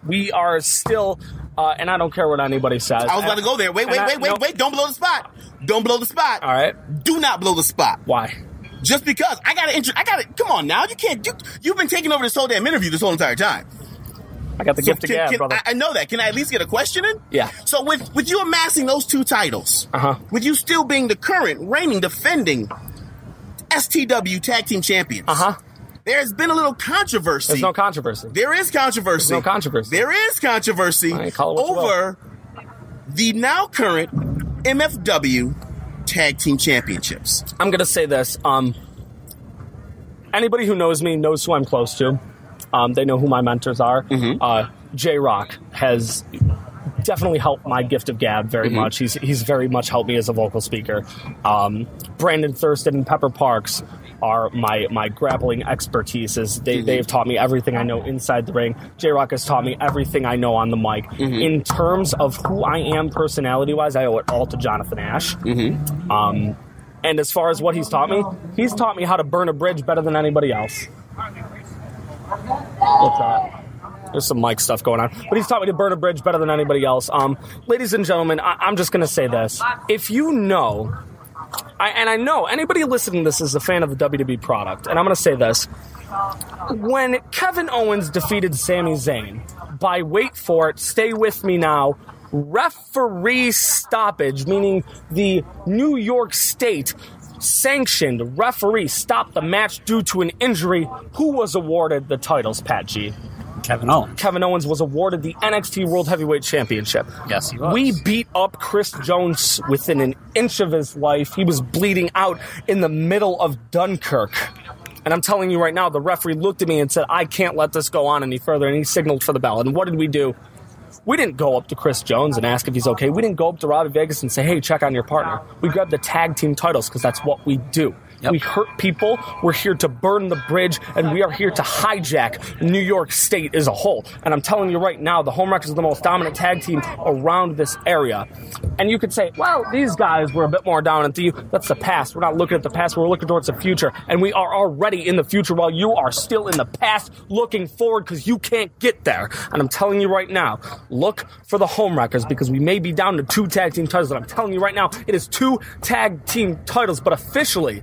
we are still, and I don't care what anybody says. I was about to go there. Wait. Don't blow the spot. Don't blow the spot. All right. Do not blow the spot. Why? Just because. I got to, come on now. You can't, you've been taking over this whole damn interview this whole entire time. I got the gift of gab, brother. I know that. Can I at least get a question in? Yeah. So with you amassing those two titles, with you still being the current reigning, defending STW Tag Team Champions, there's been a little controversy. There's no controversy. There is controversy. There's no controversy. There is controversy over the now current MFW Tag Team Championships. I'm going to say this. Anybody who knows me knows who I'm close to. They know who my mentors are. J-Rock has definitely helped my gift of gab very much. He's very much helped me as a vocal speaker. Brandon Thurston and Pepper Parks are my grappling expertises. They've taught me everything I know inside the ring. J-Rock has taught me everything I know on the mic. In terms of who I am personality-wise, I owe it all to Jonathan Ash. And as far as what he's taught me how to burn a bridge better than anybody else. What's that? There's some mic stuff going on. But he's taught me to burn a bridge better than anybody else. Ladies and gentlemen, I'm just going to say this. If you know, I know anybody listening to this is a fan of the WWE product, and I'm going to say this. When Kevin Owens defeated Sami Zayn by, wait for it, stay with me now, referee stoppage, meaning the New York State sanctioned referee stopped the match due to an injury, who was awarded the titles, Pat G? Kevin Owens. Kevin Owens was awarded the NXT World Heavyweight Championship. Yes, he was. We beat up Chris Jones within an inch of his life. He was bleeding out in the middle of Dunkirk. And I'm telling you right now, the referee looked at me and said, I can't let this go on any further, and he signaled for the bell. And what did we do? We didn't go up to Chris Jones and ask if he's okay. We didn't go up to Robbie Vegas and say, hey, check on your partner. We grabbed the tag team titles because that's what we do. Yep. We hurt people. We're here to burn the bridge, and we are here to hijack New York State as a whole. And I'm telling you right now, the Homewreckers are the most dominant tag team around this area. And you could say, well, these guys were a bit more dominant than you. That's the past. We're not looking at the past. We're looking towards the future. And we are already in the future while you are still in the past looking forward because you can't get there. And I'm telling you right now, look for the Homewreckers because we may be down to 2 tag team titles. But I'm telling you right now, it is 2 tag team titles. But officially,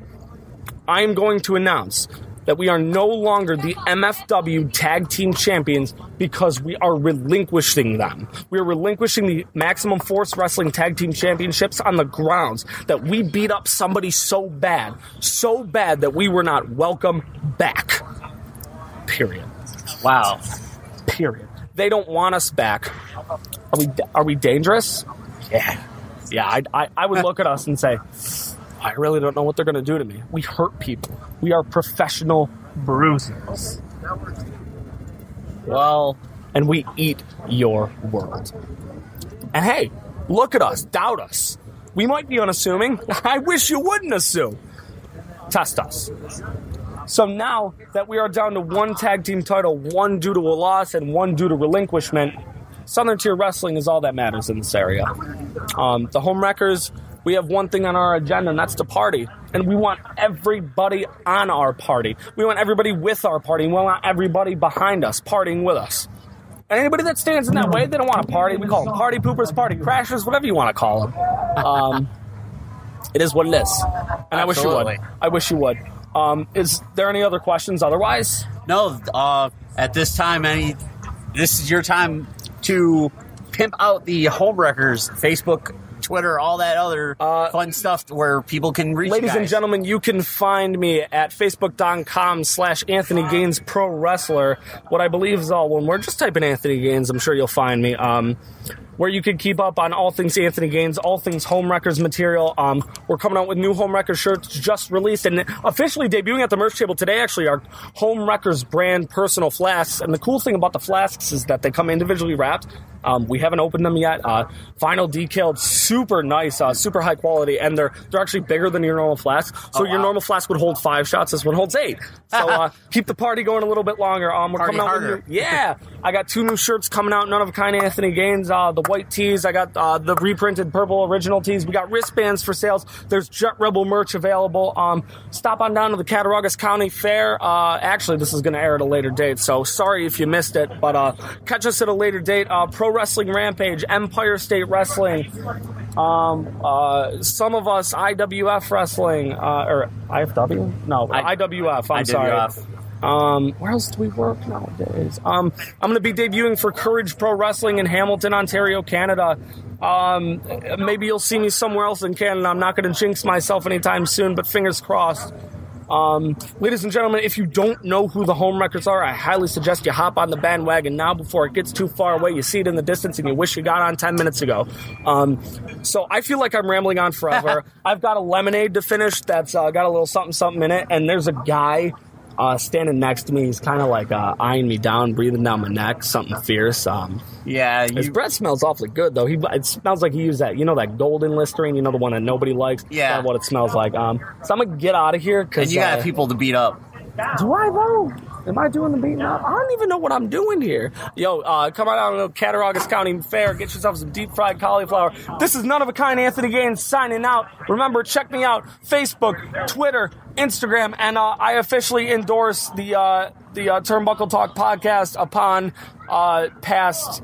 I am going to announce that we are no longer the MFW Tag Team Champions because we are relinquishing them. We are relinquishing the Maximum Force Wrestling Tag Team Championships on the grounds that we beat up somebody so bad that we were not welcome back. Period. Wow. Period. They don't want us back. Are we dangerous? Yeah. Yeah, I would look at us and say, I really don't know what they're going to do to me. We hurt people. We are professional bruisers. Well, and we eat your world. And hey, look at us. Doubt us. We might be unassuming. I wish you wouldn't assume. Test us. So now that we are down to 1 tag team title, 1 due to a loss and 1 due to relinquishment, Southern Tier Wrestling is all that matters in this area. The Homewreckers, we have one thing on our agenda, and that's to party. And we want everybody on our party. We want everybody with our party. We want everybody behind us, partying with us. And anybody that stands in that way, they don't want to party. We call them party poopers, party crashers, whatever you want to call them. It is what it is. And Absolutely. I wish you would. Is there any other questions otherwise? No, at this time, this is your time to pimp out the Homewreckers Facebook, Twitter, all that other fun stuff where people can reach Ladies you guys. and gentlemen, you can find me at facebook.com/Anthony Gaines Pro Wrestler. What I believe is all one word. Just type in Anthony Gaines. I'm sure you'll find me. Where you can keep up on all things Anthony Gaines, all things Homewreckers material. We're coming out with new Homewreckers shirts just released and officially debuting at the merch table today, actually, are Homewreckers brand personal flasks. And the cool thing about the flasks is that they come individually wrapped. We haven't opened them yet. Vinyl decaled, super nice, super high quality, and they're actually bigger than your normal flask. So your normal flask would hold 5 shots. This one holds 8. So keep the party going a little bit longer. We're coming out with new, I got 2 new shirts coming out. None of a kind Anthony Gaines. The white tees. I got the reprinted purple original tees. We got wristbands for sales. There's Jet Rebel merch available. Stop on down to the Cattaraugus County Fair. Actually, this is going to air at a later date, so sorry if you missed it, but catch us at a later date. Pro Wrestling Rampage, Empire State Wrestling, some of us IWF Wrestling, or IFW? No, IWF, I'm sorry. Where else do we work nowadays? I'm going to be debuting for Courage Pro Wrestling in Hamilton, Ontario, Canada. Maybe you'll see me somewhere else in Canada. I'm not going to jinx myself anytime soon, but fingers crossed. Ladies and gentlemen, if you don't know who the Homewreckers are, I highly suggest you hop on the bandwagon now before it gets too far away. You see it in the distance and you wish you got on 10 minutes ago. So I feel like I'm rambling on forever. I've got a lemonade to finish that's got a little something in it, and there's a guy standing next to me. He's kind of like eyeing me down, breathing down my neck, something fierce. His breath smells awfully good, though. It smells like he used that, that golden Listerine, the one that nobody likes. Yeah. That's what it smells like. So I'm going to get out of here. And you got people to beat up. Do I, though? Am I doing the beating up? I don't even know what I'm doing here. Yo, come on out to Cattaraugus County Fair. Get yourself some deep-fried cauliflower. This is None of a Kind Anthony Gaines signing out. Remember, check me out. Facebook, Twitter, Instagram, and I officially endorse the Turnbuckle Talk podcast upon past,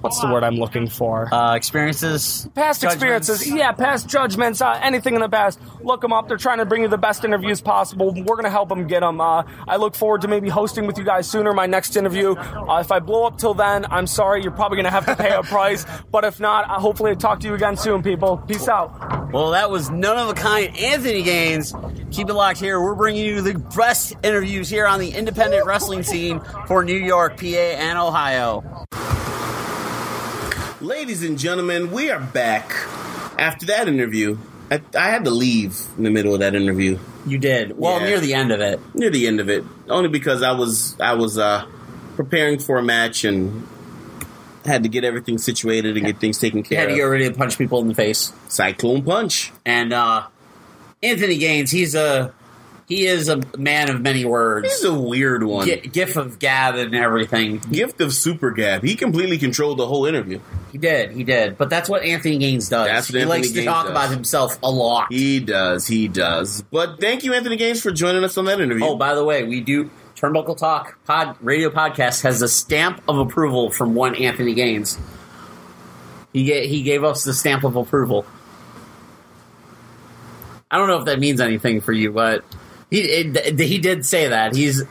what's the word I'm looking for? Experiences? Past judgments. experiences. Yeah, past judgments, anything in the past. Look them up. They're trying to bring you the best interviews possible. We're going to help them get them. I look forward to maybe hosting with you guys sooner, my next interview. If I blow up till then, I'm sorry. You're probably going to have to pay a price. But if not, hopefully I'll talk to you again soon, people. Peace out. Well, that was None of a Kind Anthony Gaines. Keep it locked here. We're bringing you the best interviews here on the independent wrestling scene for New York, PA, and Ohio. Ladies and gentlemen, we are back after that interview. I had to leave in the middle of that interview. You did. Well, Yeah. near the end of it. Near the end of it, only because I was preparing for a match and had to get everything situated and get things taken You care had to of. get ready to punch people in the face. Cyclone punch. And Anthony Gaines, he is a man of many words. He's a weird one. Gift of gab and everything. Gift of super gab. He completely controlled the whole interview. He did. But that's what Anthony Gaines does. That's what he Anthony likes to Gaines talk does. about himself a lot. He does. But thank you, Anthony Gaines, for joining us on that interview. Oh, by the way, we do Turnbuckle Talk radio podcast has a stamp of approval from one Anthony Gaines. He gave us the stamp of approval. I don't know if that means anything for you, but he did say that. He's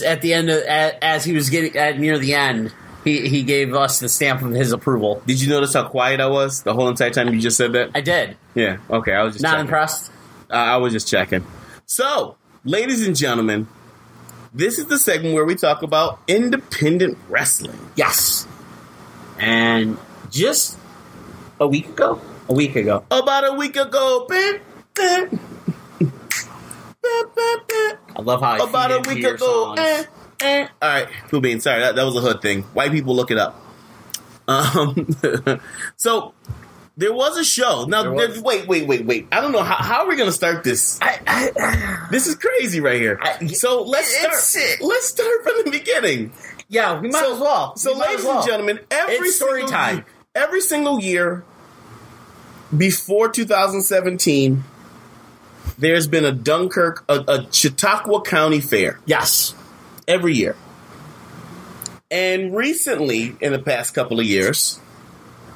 at the end of, as he was getting near the end. He gave us the stamp of his approval. Did you notice how quiet I was the whole entire time you just said that? I did. Yeah. Okay. I was just Not checking. impressed. I was just checking. So, ladies and gentlemen, this is the segment where we talk about independent wrestling. Yes. And just a week ago. About a week ago, I love how I about a feed into week your ago. songs. All right, Cool Bean. Sorry, that was a hood thing. White people, look it up. So there was a show. Now, wait. I don't know how are we going to start this. This is crazy right here. So let's start from the beginning. Yeah, we might as well. So, ladies and gentlemen, every single year before 2017, there's been a Dunkirk, a Chautauqua County Fair. Yes. Every year. And recently, in the past couple of years,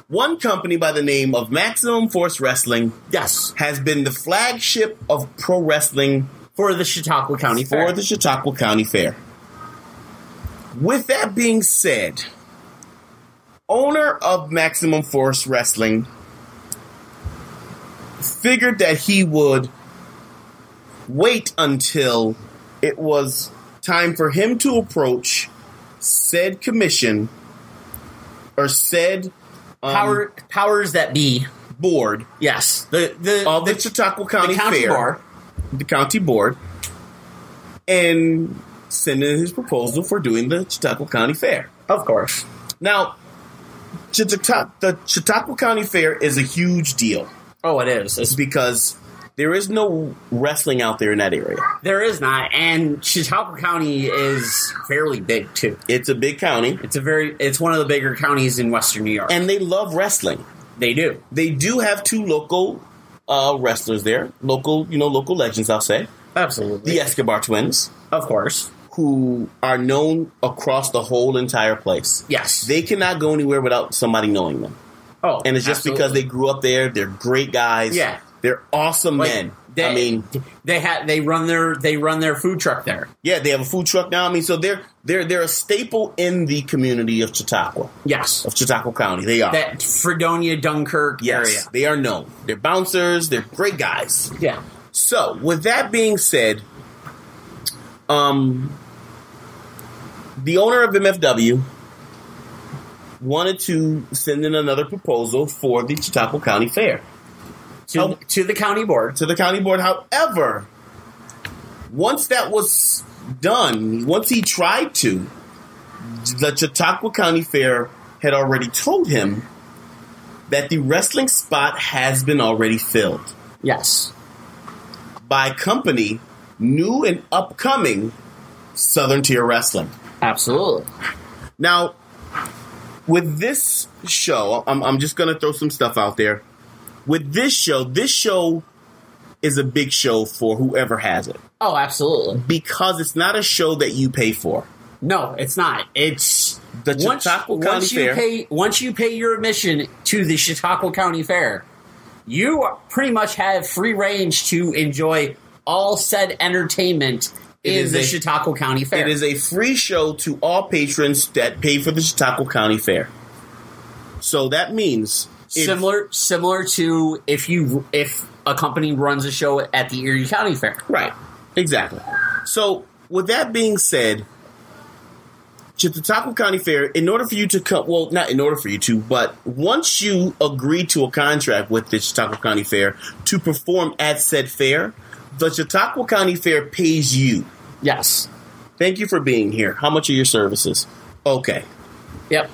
one company by the name of Maximum Force Wrestling has been the flagship of pro wrestling for the Chautauqua County Fair. With that being said, owner of Maximum Force Wrestling figured that he would wait until it was time for him to approach said commission or said powers that be board. Yes, the Chautauqua County Fair, board. The county board, and send in his proposal for doing the Chautauqua County Fair. Of course. Now, the Chautauqua County Fair is a huge deal. Oh, it is. It's because there is no wrestling out there in that area. There is not, and Chautauqua County is fairly big too. It's a big county. It's one of the bigger counties in Western New York, and they love wrestling. They do. They do have two local wrestlers there, local legends, I'll say. Absolutely, the Escobar twins, of course, who are known across the whole entire place. Yes, they cannot go anywhere without somebody knowing them. Oh, and it's just because they grew up there. They're great guys. Yeah. They're awesome men. They run their food truck there. Yeah, they have a food truck now. I mean, so they're a staple in the community of Chautauqua. Yes, of Chautauqua County. They are that Fredonia, Dunkirk area. They are known. They're bouncers. They're great guys. Yeah. So, with that being said, the owner of MFW wanted to send in another proposal for the Chautauqua County Fair. To the county board. To the county board. However, once that was once he tried to, the Chautauqua County Fair had already told him that the wrestling spot has been already filled. Yes. By company, new and upcoming Southern Tier Wrestling. Absolutely. Now, with this show, I'm just going to throw some stuff out there. With this show is a big show for whoever has it. Oh, absolutely. Because it's not a show that you pay for. No, it's not. It's the Chautauqua County Fair. Once you pay your admission to the Chautauqua County Fair, you pretty much have free range to enjoy all said entertainment in the Chautauqua County Fair. It is a free show to all patrons that pay for the Chautauqua County Fair. So that means similar to if a company runs a show at the Erie County Fair. Right. Exactly. So with that being said, Chautauqua County Fair, in order for you to come, well, not in order for you to, but once you agree to a contract with the Chautauqua County Fair to perform at said fair, the Chautauqua County Fair pays you. Yes. Thank you for being here. How much are your services? Okay. Yep.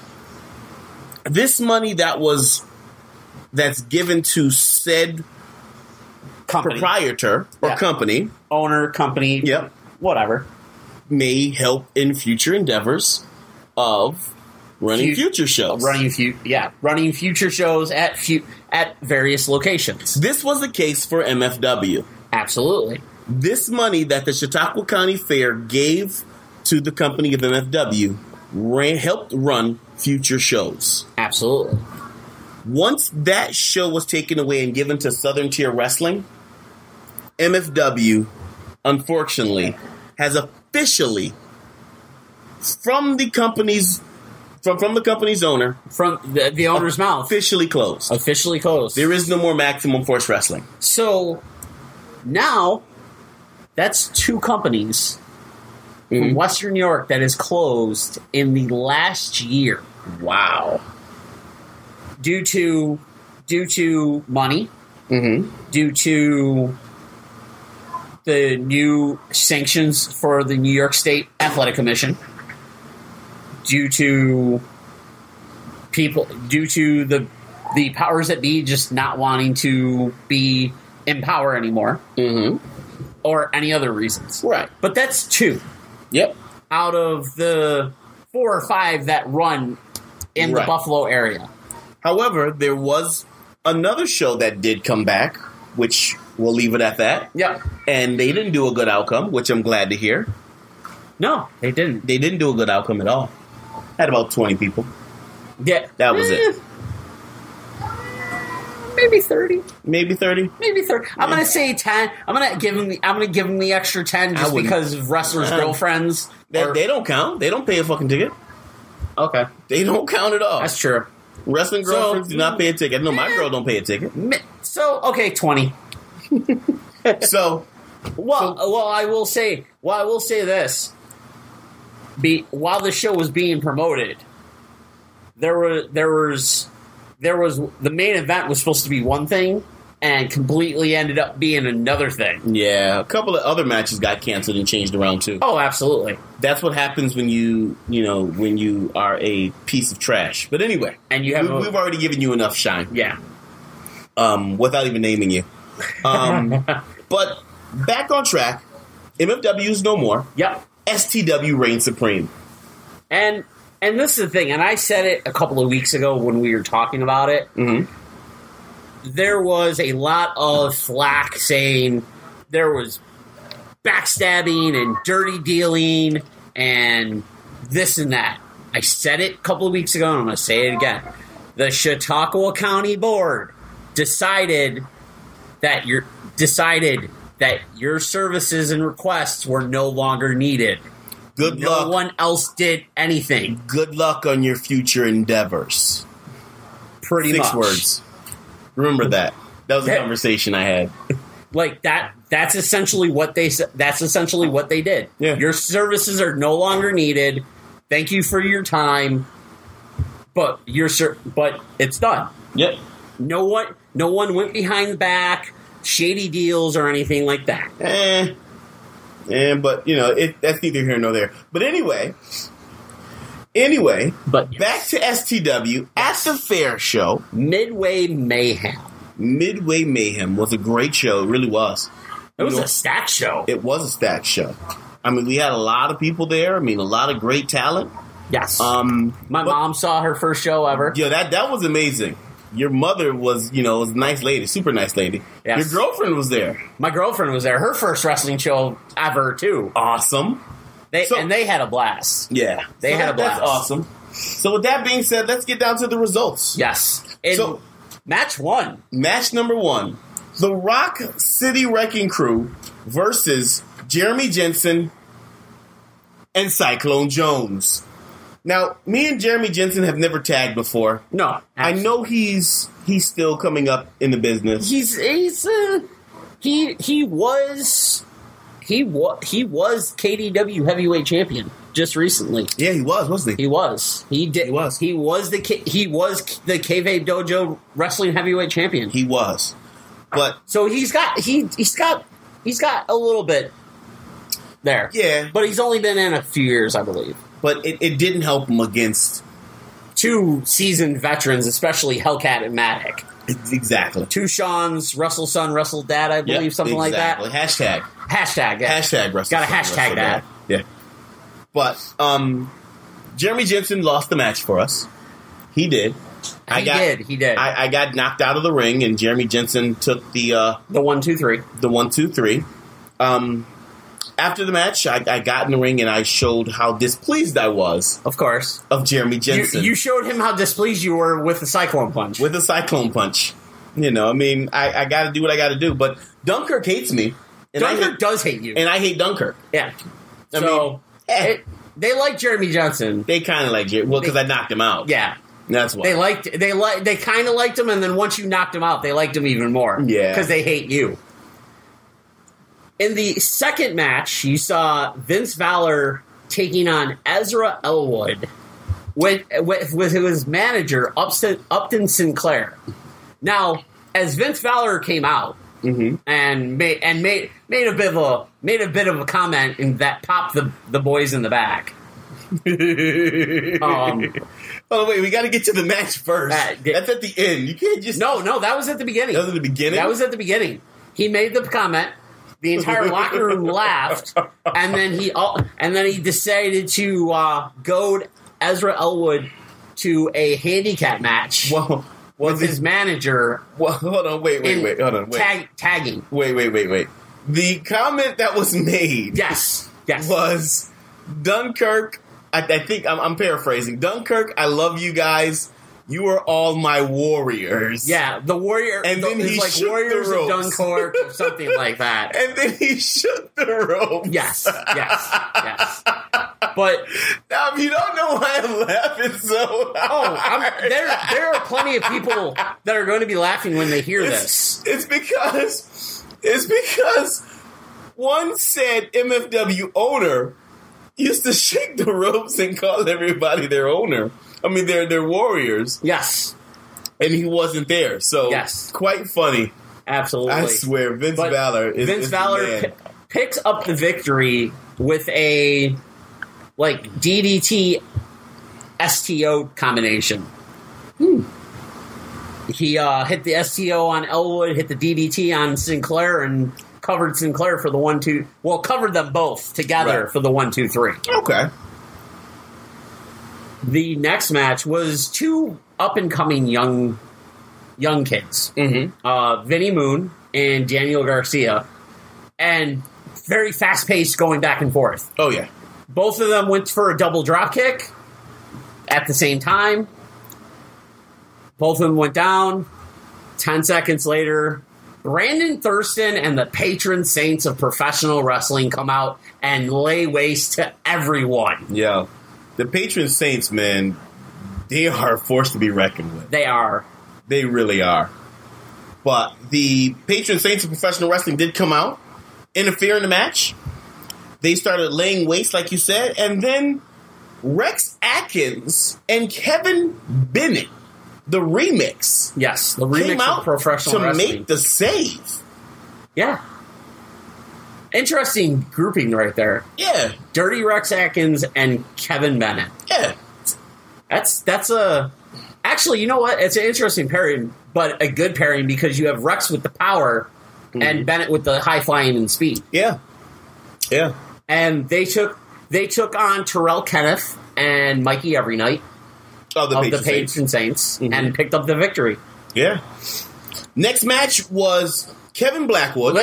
This money that's given to said company. Proprietor or company. Owner, company. Yep. Whatever. May help in future endeavors of running future shows. Running future shows at various locations. This was the case for MFW. Absolutely. This money that the Chautauqua County Fair gave to the company of MFW helped run future shows. Absolutely. Once that show was taken away and given to Southern Tier Wrestling, MFW, unfortunately, has officially, from the company's owner, from the owner's mouth, officially closed. Officially closed. There is no more Maximum Force Wrestling. So now that's two companies from Western New York that is closed in the last year. Wow. Due to money, due to the new sanctions for the New York State Athletic Commission, due to the powers that be just not wanting to be in power anymore, or any other reasons. Right. But that's two. Yep. Out of the 4 or 5 that run in the Buffalo area. However, there was another show that did come back, which we'll leave it at that. Yep. And they didn't do a good outcome, which I'm glad to hear. No, they didn't. They didn't do a good outcome at all. Had about 20 people. Yeah. That was it. Maybe 30. Maybe 30. Maybe 30. I'm going to say 10. I'm going to give him the extra 10 just because of wrestlers' girlfriends. They don't count. They don't pay a fucking ticket. Okay. They don't count at all. That's true. Wrestling girlfriends do not pay a ticket. No, my girl don't pay a ticket. So, okay, 20. I will say this. While the show was being promoted, there was the main event was supposed to be one thing and completely ended up being another thing. Yeah, a couple of other matches got canceled and changed around too. Oh, absolutely. That's what happens when you are a piece of trash. But anyway, and we've already given you enough shine. Yeah. Without even naming you. But back on track, MFW is no more. Yep. STW reigns supreme. And this is the thing, and I said it a couple of weeks ago when we were talking about it. There was a lot of flack saying there was backstabbing and dirty dealing and this and that. I said it a couple of weeks ago, and I'm going to say it again. The Chautauqua County Board decided that your services and requests were no longer needed. Good luck. No one else did anything. Good luck on your future endeavors. Pretty much. 6 words. Remember that. That was a conversation I had. Like that. That's essentially what they said. That's essentially what they did. Yeah. Your services are no longer needed. Thank you for your time, but it's done. Yep. No one went behind the back, shady deals or anything like that. But that's neither here nor there. But anyway, but back to STW at the fair show. Midway Mayhem. Midway Mayhem was a great show. It really was. It was a stacked show. It was a stacked show. I mean, we had a lot of people there. I mean, a lot of great talent. Yes. My mom saw her first show ever. Yeah, that was amazing. Your mother was, was a nice lady, super nice lady. Yes. Your girlfriend was there. My girlfriend was there. Her first wrestling show ever, too. Awesome. And they had a blast. Yeah. They had a blast. That's awesome. So with that being said, let's get down to the results. Yes. So match 1. Match number 1. The Rock City Wrecking Crew versus Jeremy Jensen and Cyclone Jones. Now, me and Jeremy Jensen have never tagged before. No. I know he's still coming up in the business. He was KDW heavyweight champion just recently. Yeah, he was, wasn't he? He was. He did. He was. He was the K-Vave Dojo wrestling heavyweight champion. He was. But so he's got a little bit there. Yeah. But he's only been in a few years, I believe. But it didn't help him against 2 seasoned veterans, especially Hellcat and Matic. Exactly. 2 Sean's, Russell Son, Russell Dad, I believe, something like that. Hashtag, yeah. Hashtag Russell Got to hashtag that. Yeah. But Jeremy Jensen lost the match for us. He did. He did. I got knocked out of the ring, and Jeremy Jensen took the 1-2-3. The 1-2-3. After the match, I got in the ring and I showed how displeased I was. Of course. Of Jeremy Jensen. You showed him how displeased you were with the Cyclone Punch. With the Cyclone Punch. I got to do what I got to do. But Dunkirk hates me. And Dunkirk does hate you. And I hate Dunkirk. Yeah. They like Jeremy Jensen. They kind of like Jeremy. Well, because I knocked him out. Yeah. That's why. They kind of liked him, and then once you knocked him out, they liked him even more. Yeah. Because they hate you. In the second match, you saw Vince Valor taking on Ezra Elwood with his manager, Upton Sinclair. Now, as Vince Valor came out and made a bit of a comment and that popped the boys in the back. Oh wait, we got to get to the match first. That's at the end. You can't just no. That was at the beginning. That was at the beginning. That was at the beginning. He made the comment. The entire locker room laughed, and then he decided to goad Ezra Elwood to a handicap match with his manager. Well, hold on, wait. Hold on, wait. Tagging. Wait. The comment that was made, yes, was Dunkirk. I think I'm paraphrasing. Dunkirk, I love you guys. You are all my warriors. Yeah, the warrior. And then he shook Warriors the ropes. of Dunkirk or something like that. And then he shook the ropes. Yes. But now, if you don't know why I'm laughing so hard, there are plenty of people that are going to be laughing when they hear this. It's because one said MFW owner used to shake the ropes and call everybody their owner. I mean, they're warriors. Yes. And he wasn't there. So, quite funny. Absolutely. I swear, Vince Valor picks up the victory with a, DDT STO combination. He hit the STO on Elwood, hit the DDT on Sinclair, and covered Sinclair for the 1-2. Well, covered them both together for the 1-2-3. Okay. The next match was 2 up-and-coming young kids. Vinny Moon and Daniel Garcia. And very fast-paced going back and forth. Oh, yeah. Both of them went for a double drop kick at the same time. Both of them went down. 10 seconds later, Brandon Thurston and the patron saints of professional wrestling come out and lay waste to everyone. Yeah. The patron saints, man, they are a force to be reckoned with. They are. They really are. But the patron saints of professional wrestling did come out, interfere in the match. They started laying waste, like you said. And then Rex Atkins and Kevin Bennett, the remix. Yes, the remix came out of professional to wrestling. make the save. Yeah. Interesting grouping right there. Yeah. Dirty Rex Atkins and Kevin Bennett. Yeah. That's a... Actually, you know what? It's an interesting pairing, but a good pairing because you have Rex with the power and Bennett with the high flying and speed. Yeah. Yeah. And they took on Terrell Kenneth and Mikey Every Night of the Page and Saints and picked up the victory. Yeah. Next match was Kevin Blackwood.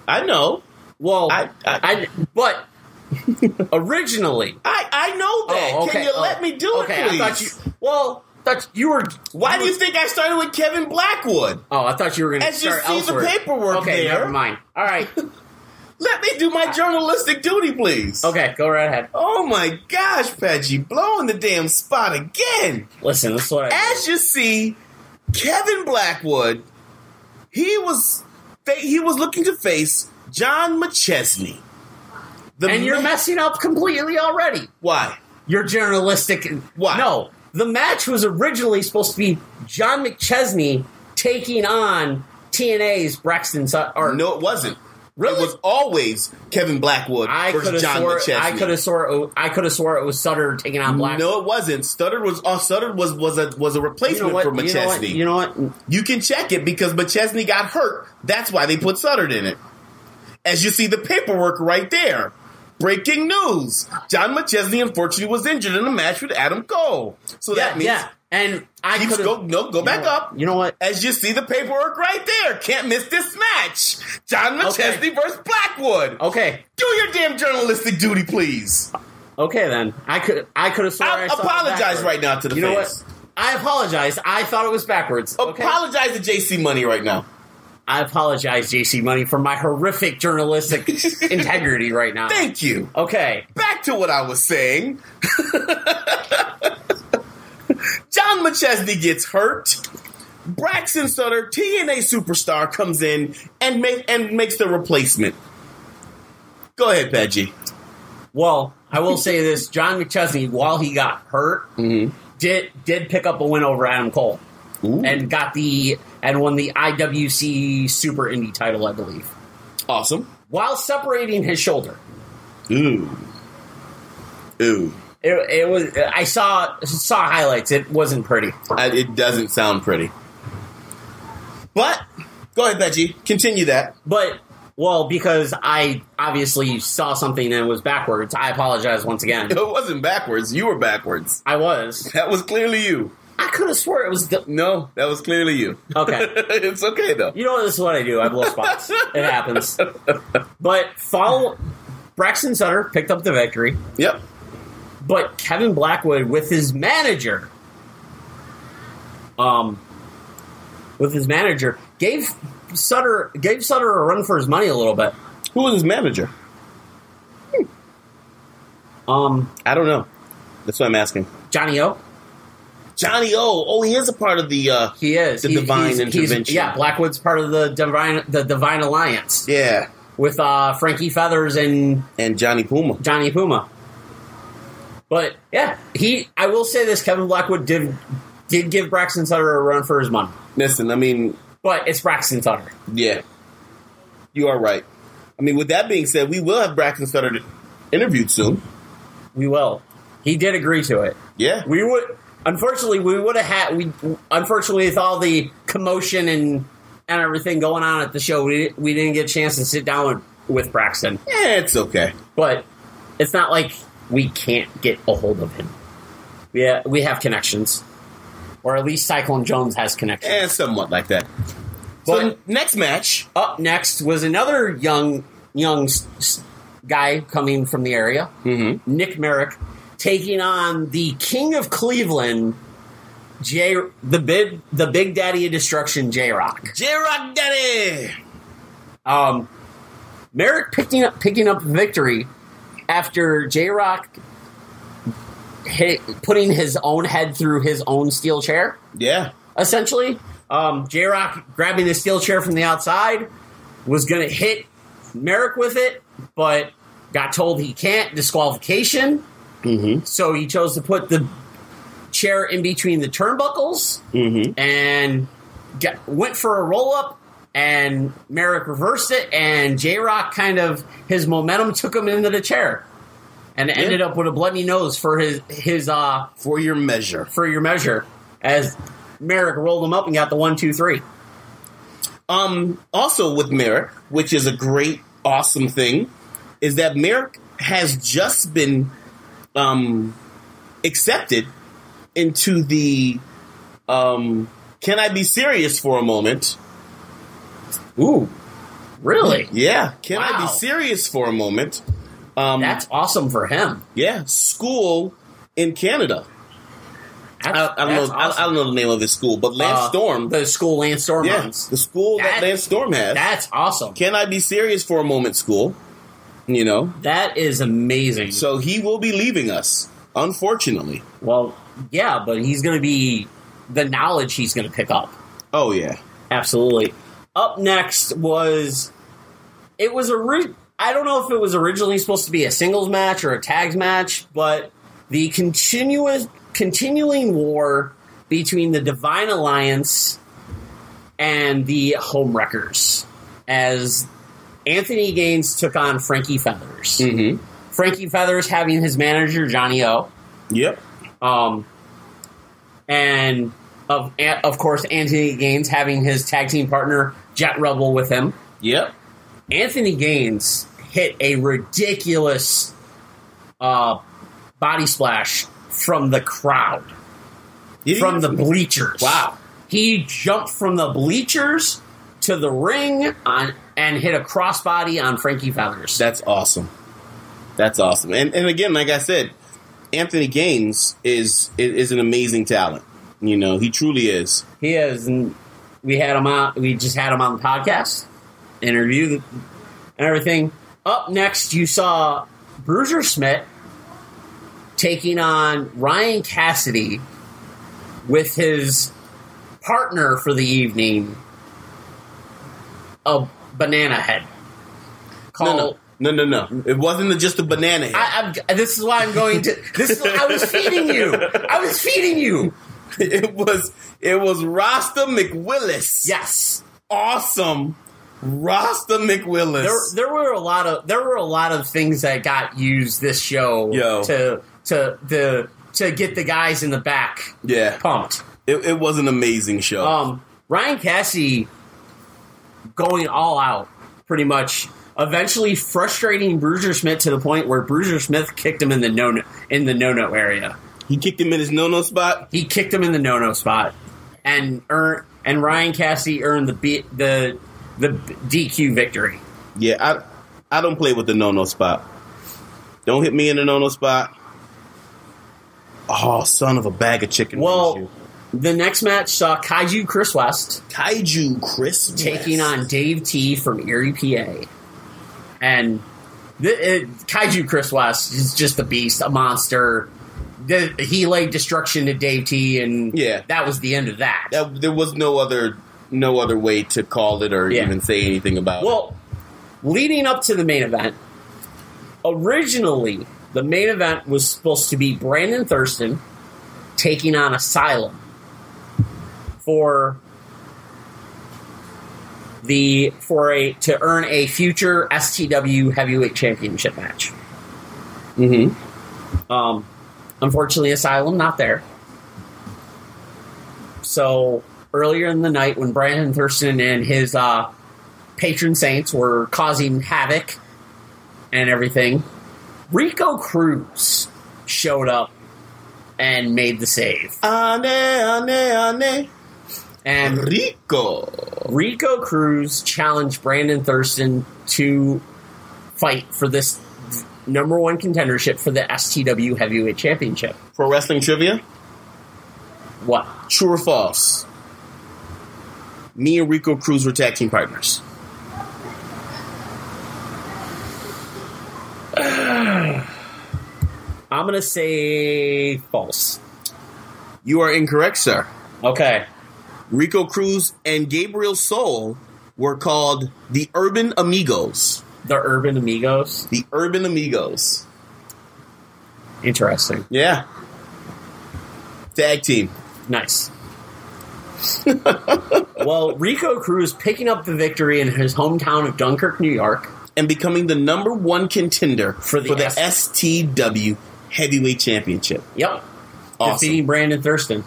I know. Well, but originally, I know that. Oh, okay. Can you let me do it, please? I thought you were. Why do you think I started with Kevin Blackwood? Oh, I thought you were going to start elsewhere. As you see the paperwork okay, there. never mind. All right. Let me do my journalistic duty, please. Okay, go right ahead. Oh my gosh, Peggy, blowing the damn spot again. Listen, this is what I As you see, Kevin Blackwood, he was looking to face John McChesney. And you're messing up completely already. Why? You're journalistic. Why? No, the match was originally supposed to be John McChesney taking on TNA's Braxton Sutter. No, it wasn't. Really? It was always Kevin Blackwood versus John McChesney. I could have swore it was Sutter taking on Blackwood. No, it wasn't. Sutter was a replacement for McChesney. You know what? You can check it because McChesney got hurt. That's why they put Sutter in it. As you see the paperwork right there. Breaking news: John McChesney unfortunately was injured in a match with Adam Cole. So that means and I could go back up. You know what? As you see the paperwork right there, can't miss this match. John McChesney versus Blackwood. Okay, do your damn journalistic duty, please. Okay, then I could have sworn I apologize right now to the fans. You know what? I apologize. I thought it was backwards. Okay? Apologize to JC Money right now. I apologize, JC Money, for my horrific journalistic integrity right now. Thank you. Okay. Back to what I was saying. John McChesney gets hurt. Braxton Sutter, TNA superstar, comes in and makes the replacement. Go ahead, Peggy. Well, I will say this. John McChesney, while he got hurt, did pick up a win over Adam Cole. Ooh. And won the IWC Super Indie title, I believe. Awesome. While separating his shoulder. Ooh. It was. I saw highlights. It wasn't pretty. It doesn't sound pretty. But go ahead, Veggie. Continue that. But because I obviously saw something and it was backwards, I apologize once again. It wasn't backwards. You were backwards. I was. That was clearly you. I could have swore it was... No, that was clearly you. Okay. It's okay, though. You know what? This is what I do. I blow spots. It happens. But Braxton Sutter picked up the victory. Yep. But Kevin Blackwood, with his manager, gave Sutter a run for his money a little bit. Who was his manager? I don't know. That's what I'm asking. Johnny O. Johnny O. Oh, he is a part of the. He is the Divine Intervention. Blackwood's part of the Divine Alliance. Yeah, with Frankie Feathers and Johnny Puma. Johnny Puma. But yeah, I will say this: Kevin Blackwood did give Braxton Sutter a run for his money. Listen, I mean, but it's Braxton Sutter. Yeah, you are right. I mean, with that being said, we will have Braxton Sutter interviewed soon. We will. He did agree to it. Yeah, we would. Unfortunately, unfortunately, with all the commotion and everything going on at the show, we didn't get a chance to sit down with Braxton. Yeah, it's okay. But it's not like we can't get a hold of him. We have connections. Or at least Cyclone Jones has connections. And somewhat like that. So next match. Up next was another young guy coming from the area. Mm-hmm. Nick Merrick. Taking on the King of Cleveland, the Big Daddy of Destruction, J-Rock. J-Rock Daddy! Merrick picking up victory after J-Rock putting his own head through his own steel chair. Yeah. Essentially. J-Rock grabbing the steel chair from the outside, was going to hit Merrick with it, but got told he can't. Disqualification. Mm-hmm. So he chose to put the chair in between the turnbuckles and went for a roll-up And Merrick reversed it, and J-Rock his momentum took him into the chair. And ended up with a bloody nose for his For your measure. As Merrick rolled him up and got the 1, 2, 3. Also with Merrick, which is a great, awesome thing, is that Merrick has just been accepted into the Can I Be Serious for a Moment? Ooh, really? Yeah. Can Wow. I Be Serious for a Moment? That's awesome for him. Yeah, school in Canada. I don't know the name of his school, but Lance Storm. The school Lance Storm runs. The school that Lance Storm has. That's awesome. Can I Be Serious for a Moment school? You know? That is amazing. So he will be leaving us, unfortunately. Well, yeah, but he's going to be the knowledge he's going to pick up. Oh, yeah. Absolutely. Up next was... I don't know if it was originally supposed to be a singles match or a tags match, but the continuing war between the Divine Alliance and the Homewreckers as Anthony Gaines took on Frankie Feathers. Mm-hmm. Frankie Feathers having his manager, Johnny O. Yep. And of course, Anthony Gaines having his tag team partner, Jet Rebel, with him. Yep. Anthony Gaines hit a ridiculous body splash from the crowd, from the bleachers. Wow. He jumped from the bleachers to the ring and hit a crossbody on Frankie Feathers. That's awesome. That's awesome. And again, like I said, Anthony Gaines is an amazing talent. You know, he truly is. He is. And we just had him on the podcast, interview and everything. Up next, you saw Bruiser Smith taking on Ryan Cassidy with his partner for the evening, a banana head. No. It wasn't just a banana head. This is why I'm going to. I was feeding you. It was Rasta McWillis. Yes. Awesome. Rasta McWillis. There were a lot of things that got used this show to get the guys in the back pumped. It was an amazing show. Ryan Cassidy going all out, pretty much, eventually frustrating Bruiser Smith to the point where Bruiser Smith kicked him in the no-no area. He kicked him in his no-no spot? He kicked him in the no-no spot. And Ryan Cassidy earned the DQ victory. Yeah, I don't play with the no-no spot. Don't hit me in the no-no spot. Oh, son of a bag of chicken. Well, the next match saw Kaiju Chris West taking on Dave T from Erie, PA. And Kaiju Chris West is just a beast, a monster. He laid destruction to Dave T, and that was the end of that. There was no other way to call it or even say anything about it. Well, leading up to the main event, originally the main event was supposed to be Brandon Thurston taking on Asylum to earn a future STW Heavyweight Championship match. Mm-hmm. Unfortunately, Asylum not there. So earlier in the night, when Brandon Thurston and his patron saints were causing havoc and everything, Rico Cruz showed up and made the save. Ane. And Rico Cruz challenged Brandon Thurston to fight for this number one contendership for the STW Heavyweight Championship. Pro Wrestling Trivia? What? True or false? Me and Rico Cruz were tag team partners. I'm going to say false. You are incorrect, sir. Okay. Rico Cruz and Gabriel Soul were called the Urban Amigos. The Urban Amigos? The Urban Amigos. Interesting. Yeah. Tag team. Nice. Well, Rico Cruz picking up the victory in his hometown of Dunkirk, New York. And becoming the number 1 contender for the STW Heavyweight Championship. Yep. Awesome. Defeating Brandon Thurston.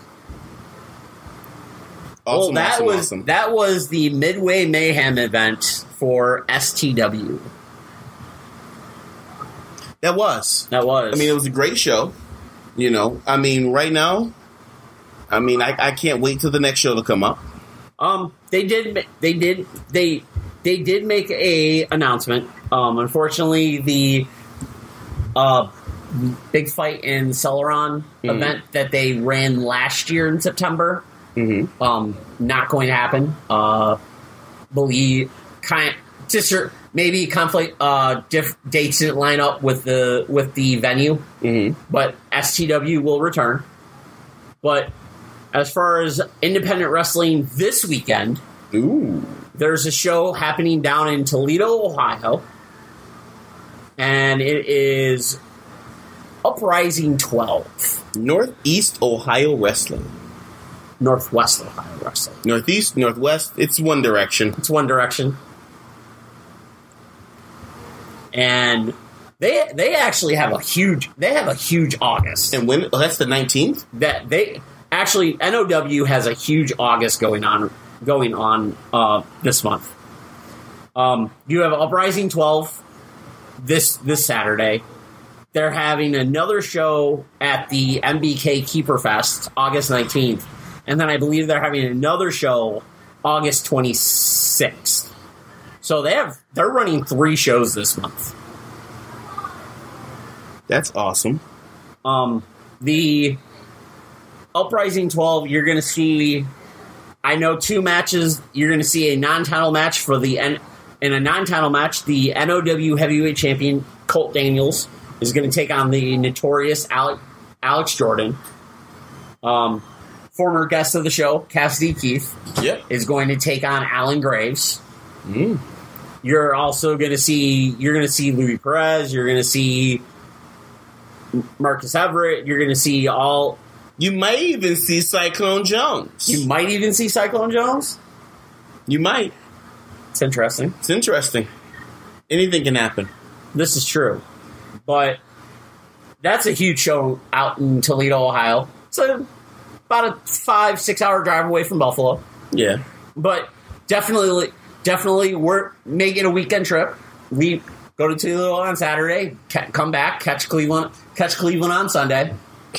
Awesome, that was the Midway Mayhem event for STW. That was. I mean, it was a great show. You know, I mean, right now, I can't wait till the next show to come up. They did make a announcement. Unfortunately, the big fight in Celeron event that they ran last year in September, not going to happen. Maybe conflict dates didn't line up with the venue, but STW will return. But as far as independent wrestling this weekend, there's a show happening down in Toledo, Ohio, and it is Uprising 12. Northeast Ohio Wrestling. Northwest Ohio Wrestling. Northeast, Northwest, it's one direction. And they actually have a huge August. And when that's the 19th? That they actually NOW has a huge August going on this month. You have Uprising 12 this Saturday. They're having another show at the MBK Keeper Fest August 19th. And then I believe they're having another show August 26th. So they're running 3 shows this month. That's awesome. The Uprising 12, you're going to see, I know 2 matches. You're going to see a non-title match in a non-title match, the NOW Heavyweight Champion Colt Daniels is going to take on the notorious Alex Jordan. Former guest of the show, Cassidy Keith, is going to take on Alan Graves. You're also going to see Louis Perez. You're going to see Marcus Everett. You're going to see all. You might even see Cyclone Jones. You might. It's interesting. Anything can happen. This is true. But that's a huge show out in Toledo, Ohio. So about a 5-6 hour drive away from Buffalo. Yeah. But definitely we're making a weekend trip. We go to Toledo on Saturday, come back, catch Cleveland on Sunday.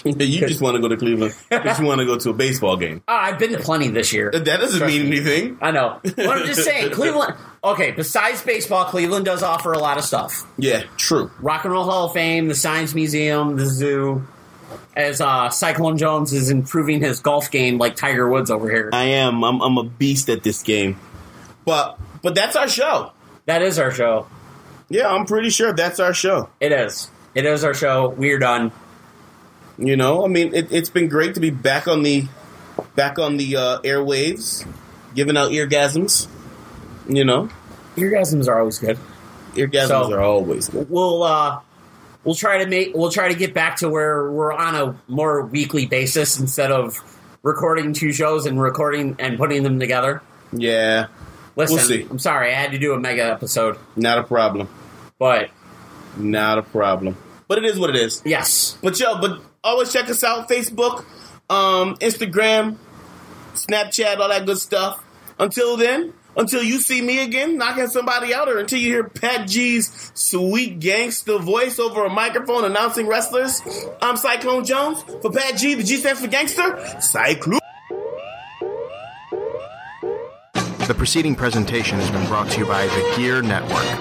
You just want to go to Cleveland. You just want to go to a baseball game. I've been to plenty this year. That doesn't mean anything. I know. But I'm just saying, Cleveland... Okay, besides baseball, Cleveland does offer a lot of stuff. Yeah, true. Rock and Roll Hall of Fame, the Science Museum, the zoo. As Cyclone Jones is improving his golf game like Tiger Woods over here. I am. I'm a beast at this game. But that's our show. That is our show. Yeah, I'm pretty sure that's our show. It is. It is our show. We're done. You know, I mean, it's been great to be back on the airwaves, giving out eargasms. You know, eargasms are always good. Eargasms are always good. We'll try to get back to where we're on a more weekly basis instead of recording 2 shows and recording and putting them together. Yeah. Listen, we'll see. I'm sorry, I had to do a mega episode. Not a problem. But it is what it is. Yes. But always check us out. Facebook, Instagram, Snapchat, all that good stuff. Until then, until you see me again knocking somebody out, or until you hear Pat G's sweet gangster voice over a microphone announcing wrestlers, I'm Cyclone Jones. For Pat G, the G stands for gangster. Cyclone. The preceding presentation has been brought to you by the Gear Network.